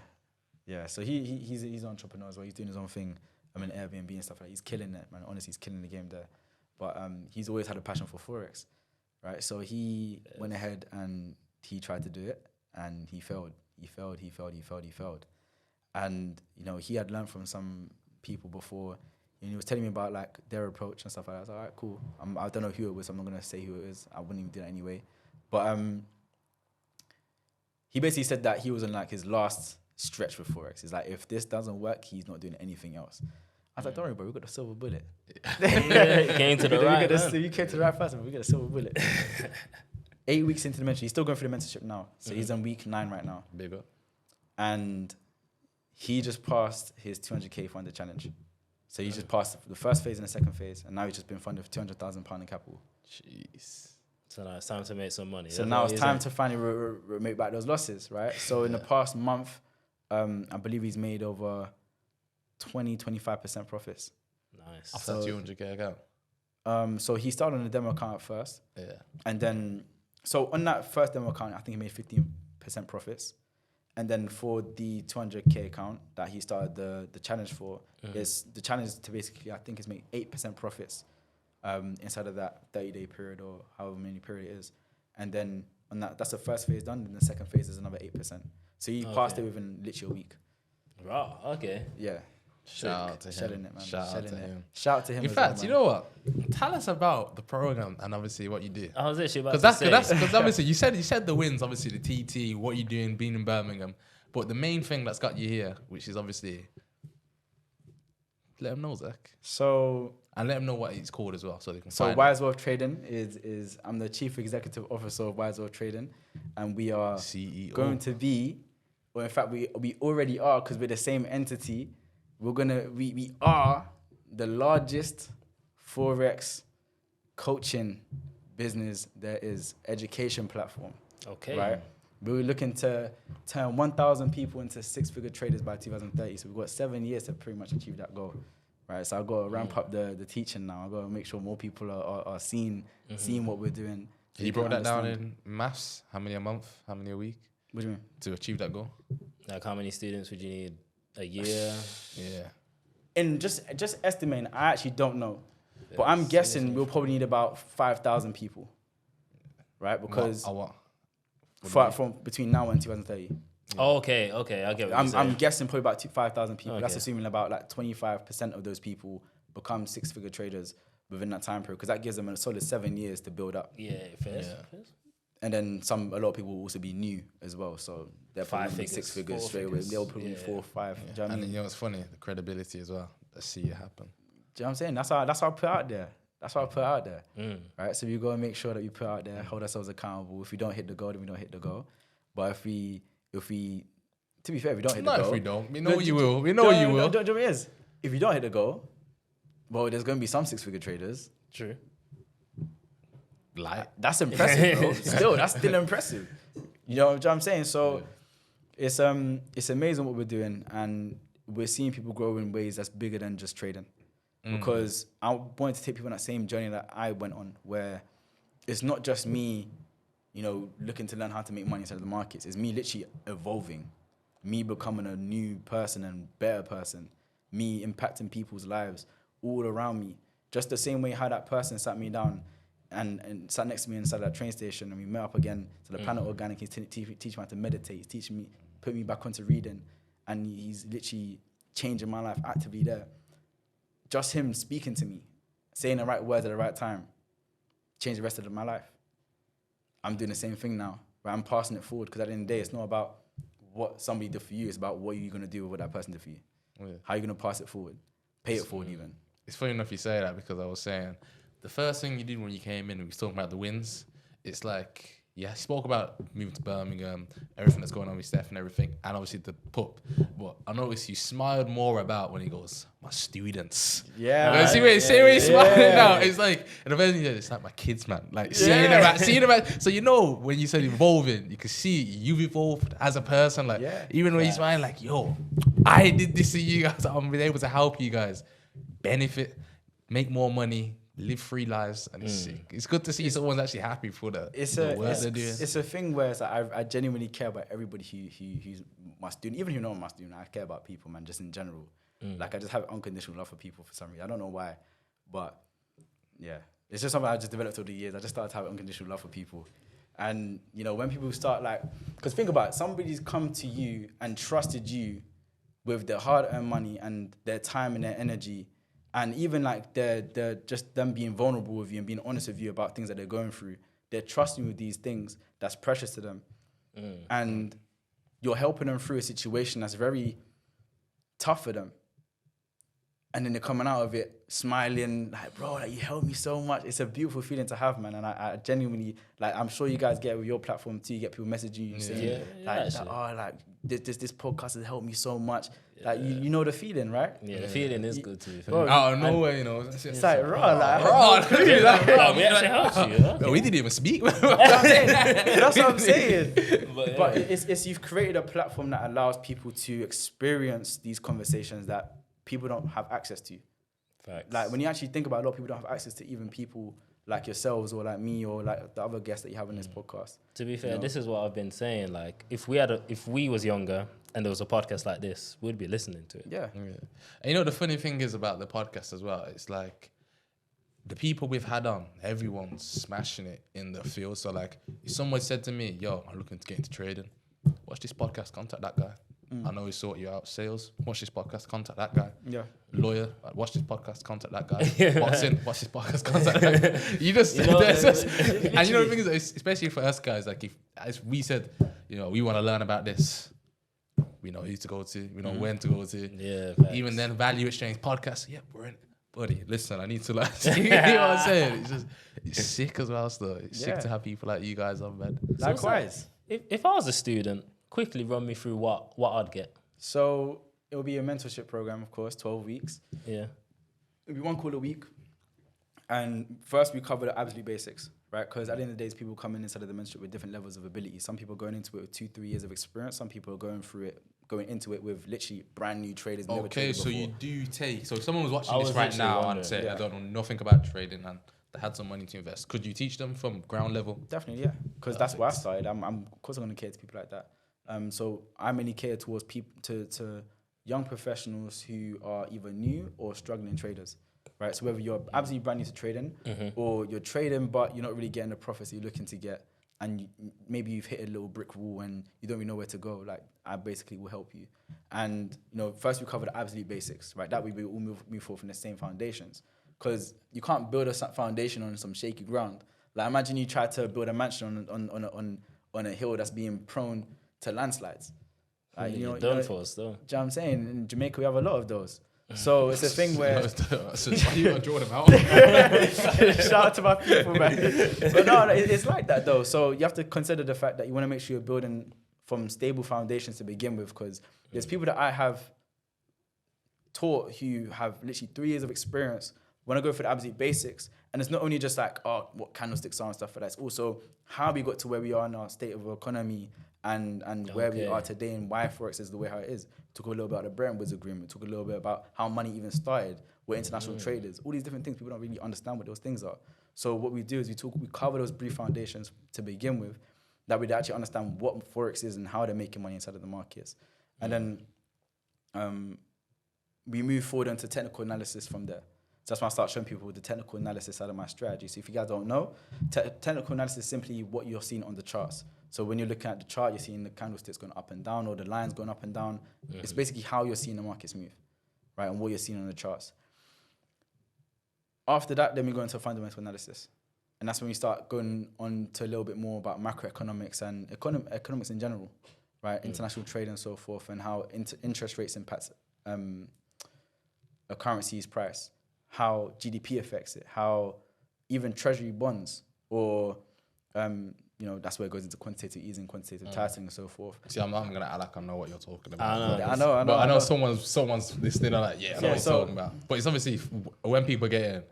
So he's an entrepreneur as well. He's doing his own thing. I mean, Airbnb and stuff like that. He's killing it, man. Honestly, he's killing the game there. But he's always had a passion for Forex, right? So he went ahead and he tried to do it, and he failed. He failed. And, he had learned from some people before. And he was telling me about, like, their approach and stuff like that. I was like, all right, cool. I don't know who it was. I'm not going to say who it is. I wouldn't even do that anyway. But he basically said that he was in like his last stretch with Forex. He's like, if this doesn't work, he's not doing anything else. I was like, don't worry, bro, we got the silver bullet. Came to the right man. You came to the right person, we got a silver bullet. 8 weeks into the mentorship, he's still going through the mentorship now. So he's on week 9 right now. Big up. And he just passed his 200K funded challenge. So he just passed the first phase and the second phase, and now he's just been funded for £200,000 in capital. Jeez. So now it's time to make some money. So now it's time to finally make back those losses, right? So in the past month, I believe he's made over 20-25% profits. Nice. After 200K account. So he started on a demo account at first. Yeah. And then, so on that first demo account, I think he made 15% profits. And then for the 200K account that he started the challenge for, is the challenge to basically, I think, is make 8% profits inside of that 30-day period or however many period it is. And then on that's the first phase done, and the second phase is another 8%. So he passed it within literally a week. Wow, okay. Yeah. Shout out to him. Shelling it, man. Shout out to him. Shout out to him. In fact, you know what? Tell us about the program and obviously what you do. I was actually about to say. Because obviously you said the wins, obviously the TT, what you're doing, being in Birmingham. But the main thing that's got you here, which is obviously, let them know, Zach. So, and let them know what it's called as well, so they can. So Wise Wealth Trading is I'm the chief executive officer of Wise Wealth Trading, and we are CEO. going to be, or in fact we already are, because we're the same entity. We are the largest Forex coaching business there is, education platform. Okay. Right. We were looking to turn 1,000 people into 6-figure traders by 2030. So we've got 7 years to pretty much achieve that goal, right? So I've got to ramp up the teaching now. I've got to make sure more people are seeing what we're doing. Can you broke that down in maths? How many a month? How many a week? What do you mean? To achieve that goal? Like how many students would you need a year? Yeah. And just estimating, I actually don't know. But I'm guessing we'll probably need about 5,000 people, right? Because from between now and 2030. Yeah. Oh, okay, I get what you're saying. I'm guessing probably about 5,000 people. Okay. That's assuming about like 25% of those people become 6-figure traders within that time period, because that gives them a solid 7 years to build up. Yeah, fair. And then a lot of people will also be new as well, so they're probably 6 figures straight away. They'll probably be 4 or 5. Yeah. Do you know what I mean? And you know what's funny? The credibility as well. Let's see it happen. Do you know what I'm saying? That's how I put out there. Right? So we got to make sure that we put out there, hold ourselves accountable. If we don't hit the goal, then we don't hit the goal. But if we, to be fair, if we don't hit the goal. Not if we don't. We know you will. We know you will. Do you know what it is? If you don't hit the goal, well, there's going to be some 6-figure traders. True. Like, that's impressive, bro. That's still impressive. You know what I'm saying? So it's amazing what we're doing, and we're seeing people grow in ways that's bigger than just trading. Because I wanted to take people on that same journey that I went on, where it's not just me, looking to learn how to make money inside of the markets. It's me literally evolving, me becoming a new person and better person, me impacting people's lives all around me. Just the same way how that person sat me down and sat next to me inside that train station, and we met up again to the Planet Organic. He's teaching me how to meditate. He's teaching me, put me back onto reading, and he's literally changing my life actively there. Just him speaking to me, saying the right words at the right time, changed the rest of my life. I'm doing the same thing now, but I'm passing it forward, because at the end of the day, it's not about what somebody did for you. It's about what you're going to do with what that person did for you. Yeah. How are you going to pass it forward? Pay it forward even. It's funny enough you say that, because I was saying, the first thing you did when you came in, we were talking about the wins. It's like, you spoke about moving to Birmingham, everything that's going on with Steph and everything, and obviously the pup. But I noticed you smiled more about when he goes, my students. Yeah. See where he's smiling now. It's like, and the first thing he said, it's like my kids, man. Like seeing them. So when you said evolving, you could see you've evolved as a person. Like even when he's smiling, like, yo, I did this to you guys. I'm able to help you guys benefit, make more money, live free lives, and it's good to see someone's actually happy for the work they're doing. It's a thing where it's like I genuinely care about everybody who's my student, even who know my student. I care about people, man, just in general. Like I just have unconditional love for people for some reason. I don't know why, but yeah, it's just something I just developed over the years. I just started to have unconditional love for people, and when people start because think about it, somebody's come to you and trusted you with their hard-earned money and their time and their energy. And even they're just them being vulnerable with you and being honest with you about things that they're going through. They're trusting you with these things that's precious to them. and you're helping them through a situation that's very tough for them. And then they're coming out of it smiling, like, bro, like, you helped me so much. It's a beautiful feeling to have, man. And I genuinely, like, I'm sure you guys get it with your platform too. You get people messaging you saying, this podcast has helped me so much. Like, you know the feeling, right? Yeah, the feeling is good too. Out of nowhere, you know. It's like, raw, We actually helped you. Huh? No, we didn't even speak. That's what I'm saying. But it's you've created a platform that allows people to experience these conversations that people don't have access to. Facts. Like, when you actually think about it, a lot of people don't have access to even people like yourselves or like me or like the other guests that you have on this podcast. To be fair, this is what I've been saying. Like, if we was younger and there was a podcast like this, we'd be listening to it. Yeah. And you know, the funny thing is about the podcast as well, it's like the people we've had on, everyone's smashing it in the field. So like, if someone said to me, yo, I'm looking to get into trading, watch this podcast, contact that guy. I know he sort you out. Sales, watch this podcast, contact that guy. Yeah. Lawyer, watch this podcast, contact that guy. Boxing, watch this podcast, contact that guy. You just, and you know the thing is, especially for us guys, like if, as we said, you know, we want to learn about this. We know who to go to. We know when to go to. Yeah. Even then, value exchange podcast. Yeah, we're in it. Buddy, listen, I need to learn. You know what I'm saying? It's sick as well, still. It's sick to have people like you guys on, man. Likewise. If I was a student, quickly run me through what I'd get. So it'll be a mentorship program, of course, 12 weeks. Yeah. It'll be one call a week. And first we cover the absolute basics, right? Because at the end of the day, it's people coming inside of the mentorship with different levels of ability. Some people are going into it with 2-3 years of experience. Some people are going into it with literally brand new traders. Never traded so before. you do take. So if someone was watching I this was right now literally and say, wondering. I don't know nothing about trading and they had some money to invest, could you teach them from ground level? Definitely, yeah. Because that's where I started. Of course I'm going to cater to people like that. So I mainly cater towards people to young professionals who are either new or struggling traders, right? So whether you're absolutely brand new to trading or you're trading but you're not really getting the profits that you're looking to get, and maybe you've hit a little brick wall and you don't really know where to go, like I basically will help you. And you know, first we cover the absolute basics, right? That way we all move forward from the same foundations, because you can't build a foundation on some shaky ground. Like imagine you try to build a mansion on a hill that's being prone to landslides. Like, you know, for us, though. Do you know what I'm saying? In Jamaica, we have a lot of those. So it's a thing where... Why you gonna draw them out? Shout out to my people, man. But no, it's like that, though. So you have to consider the fact that you want to make sure you're building from stable foundations to begin with, because there's people that I have taught who have literally 3 years of experience, want to go for the absolute basics. And it's not only just like, oh, what candlesticks are and stuff like that. It's also how we got to where we are in our state of economy and where we are today and why Forex is the way how it is. Talk a little bit about the Bretton Woods Agreement. Talk a little bit about how money even started. We're international traders. All these different things, people don't really understand what those things are. So what we do is we cover those brief foundations to begin with, that we actually understand what Forex is and how they're making money inside of the markets. And then we move forward into technical analysis from there. So that's when I start showing people the technical analysis side of my strategy. So if you guys don't know, technical analysis is simply what you're seeing on the charts. So when you're looking at the chart, you're seeing the candlesticks going up and down or the lines going up and down. It's basically how you're seeing the markets move, right? And what you're seeing on the charts. After that, then we go into fundamental analysis. And that's when we start going on to a little bit more about macroeconomics and economics in general, right? International trade and so forth, and how interest rates impact a currency's price, how GDP affects it, how even treasury bonds or, that's where it goes into quantitative easing, quantitative tightening and so forth. See, I'm going to act like I know what you're talking about. I know. But I know someone's listening and like, I know what you're talking about. But it's obviously, when people get in,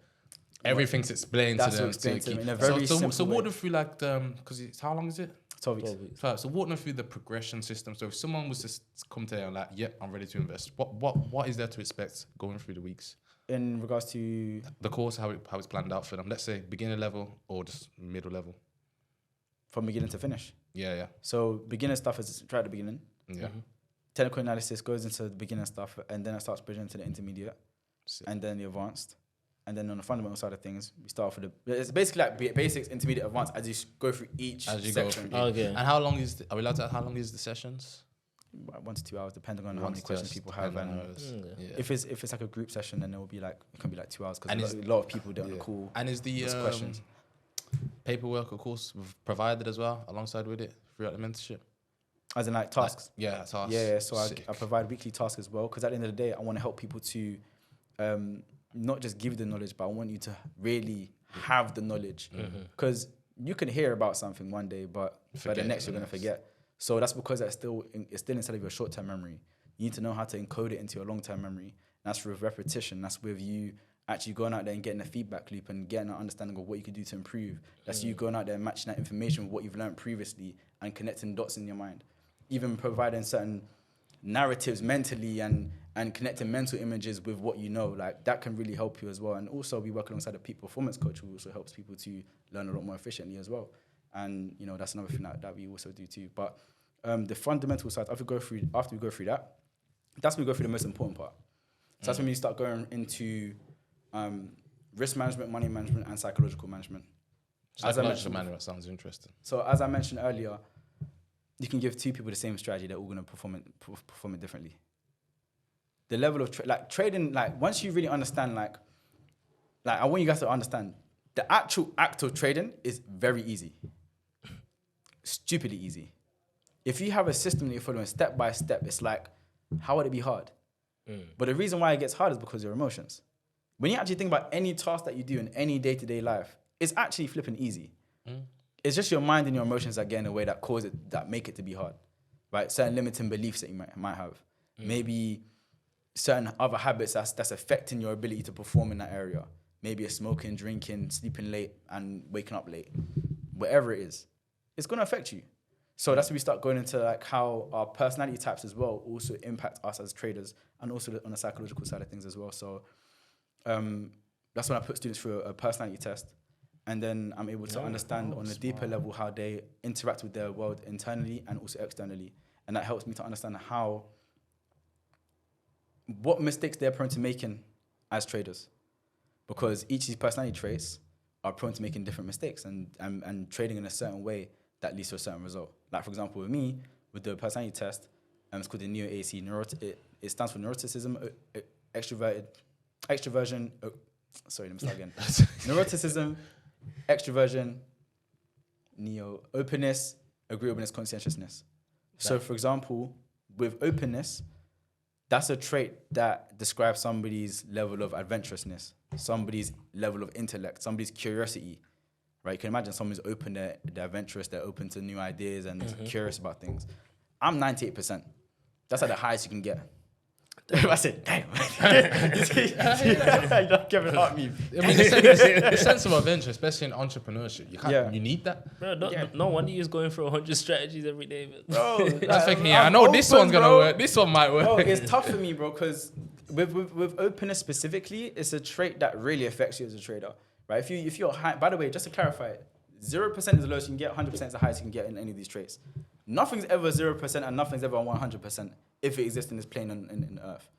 everything's explained to them. In a very simple so way. walk them through like, because how long is it? 12 weeks. So walk them through the progression system. So if someone was to come to you and like, I'm ready to invest, what is there to expect going through the weeks? In regards to the course, how it's planned out for them. Let's say beginner level or just middle level. From beginning to finish. Yeah. So beginner stuff is right at the beginning. Yeah. Technical analysis goes into the beginner stuff, and then it starts bridging into the intermediate, and then the advanced. And then on the fundamental side of things, we start off with it's basically like basics, intermediate, advanced, as you go through each section. Okay. And how long are we allowed to, how long is the sessions? 1 to 2 hours, depending on how many questions people have. And if it's like a group session, then it can be like 2 hours, because a lot of people don't call. And is the questions. Paperwork, of course, provided as well alongside with it throughout the mentorship? As in like tasks. Yeah, tasks. Yeah. So I provide weekly tasks as well, because at the end of the day, I want to help people to not just give the knowledge, but I want you to really have the knowledge. Because you can hear about something one day, but by the next you're gonna forget. So that's because it's still inside of your short-term memory. You need to know how to encode it into your long-term memory. That's with repetition. That's with you actually going out there and getting a feedback loop and getting an understanding of what you could do to improve. That's you going out there and matching that information with what you've learned previously and connecting dots in your mind. Even providing certain narratives mentally and connecting mental images with what you know, like that can really help you as well. And also we work alongside a peak performance coach who also helps people to learn a lot more efficiently as well. And that's another thing that we also do too. But the fundamental side, after we go through that, that's when we go through the most important part. So that's when we start going into risk management, money management, and psychological management. Psychological management sounds interesting. So as I mentioned earlier, you can give two people the same strategy, they're all going to perform it differently. The level of trading, once you really understand, I want you guys to understand, the actual act of trading is very easy. Stupidly easy. If you have a system that you're following step by step, it's like, how would it be hard? But the reason why it gets hard is because of your emotions. When you actually think about any task that you do in any day-to-day life, it's actually flipping easy. It's just your mind and your emotions that get in the way that make it to be hard, right? Certain limiting beliefs that you might have. Maybe certain other habits that's affecting your ability to perform in that area. Maybe it's smoking, drinking, sleeping late, and waking up late. Whatever it is, it's going to affect you. So that's when we start going into how our personality types as well also impact us as traders, and also on the psychological side of things as well. So that's when I put students through a personality test, and then I'm able to understand on a deeper level how they interact with their world internally and also externally. And that helps me to understand what mistakes they're prone to making as traders. Because each of these personality traits are prone to making different mistakes and trading in a certain way that leads to a certain result. Like, for example, with me, with the personality test, it's called the NEO-AC. It stands for neuroticism, extroversion. Sorry, let me start again. Neuroticism, extroversion, openness, agreeableness, conscientiousness. So, for example, with openness, that's a trait that describes somebody's level of adventurousness, somebody's level of intellect, somebody's curiosity. Right? You can imagine someone's open, they're adventurous, they're open to new ideas and curious about things. I'm 98%. That's like the highest you can get. I said, damn. You're not giving up me. I mean, the sense of adventure, especially in entrepreneurship, you need that. Bro, no wonder you're going through 100 strategies every day. Man. Bro, that's thinking, I know this one's going to work. This one might work. Bro, it's tough for me, bro, because with openness specifically, it's a trait that really affects you as a trader. Right? If you're high, by the way, just to clarify, 0% is the lowest you can get, 100% is the highest you can get in any of these traits. Nothing's ever 0% and nothing's ever 100% if it exists in this plane in Earth.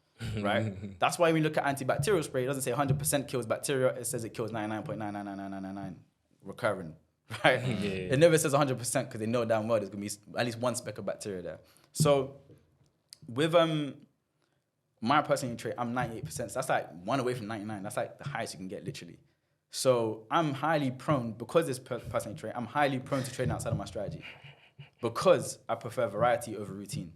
Right? That's why when you look at antibacterial spray, it doesn't say 100% kills bacteria, it says it kills 99.99999 recurring. Right? Yeah. It never says 100% because they know damn well there's going to be at least one speck of bacteria there. So with my personality trait, I'm 98%. So that's like one away from 99. That's like the highest you can get, literally. So I'm highly prone, because this personality trait, I'm highly prone to trading outside of my strategy because I prefer variety over routine.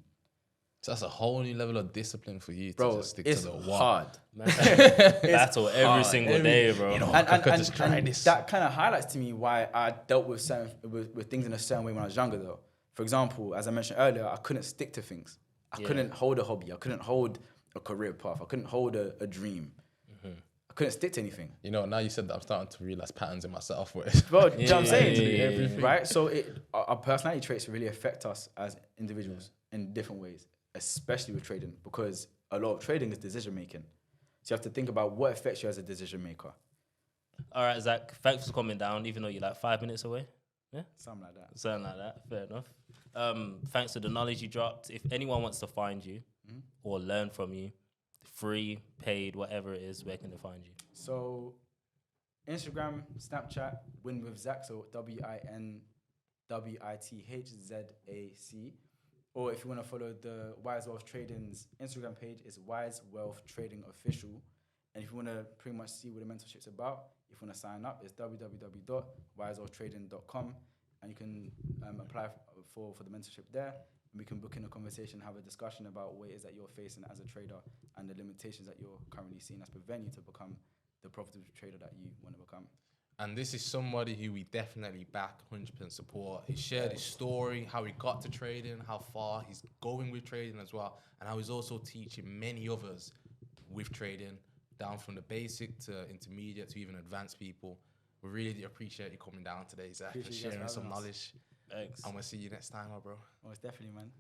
So that's a whole new level of discipline for you to just stick to the hard. Battle every single day, bro. I could just try this. That kind of highlights to me why I dealt with things in a certain way when I was younger, though. For example, as I mentioned earlier, I couldn't stick to things. I couldn't hold a hobby. I couldn't hold a career path. I couldn't hold a dream. I couldn't stick to anything. Now you said that, I'm starting to realize patterns in myself. Bro, you know what I'm saying? Right? So our personality traits really affect us as individuals in different ways, especially with trading, because a lot of trading is decision making. So you have to think about what affects you as a decision maker. All right, Zach, thanks for coming down, even though you're like 5 minutes away. Yeah? Something like that. Fair enough. Thanks for the knowledge you dropped. If anyone wants to find you or learn from you, free, paid, whatever it is, where can they find you? So, Instagram, Snapchat, WinWithZac, so WinWithZac. Or if you want to follow the Wise Wealth Trading's Instagram page, it's Wise Wealth Trading Official. And if you want to pretty much see what the mentorship's about, if you want to sign up, it's www.wisewealthtrading.com. And you can apply for the mentorship there. We can book in a conversation, have a discussion about what it is that you're facing as a trader and the limitations that you're currently seeing that's prevent you to become the profitable trader that you want to become. And this is somebody who we definitely back, 100% support. He shared his story, how he got to trading, how far he's going with trading as well, and how he's also teaching many others with trading, down from the basic to intermediate to even advanced people. We really appreciate you coming down today, Zach, and sharing some knowledge. Thanks. I'm going to see you next time, bro. Most definitely, man.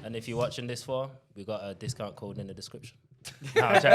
And if you're watching this far, we got a discount code in the description. No, I'm joking.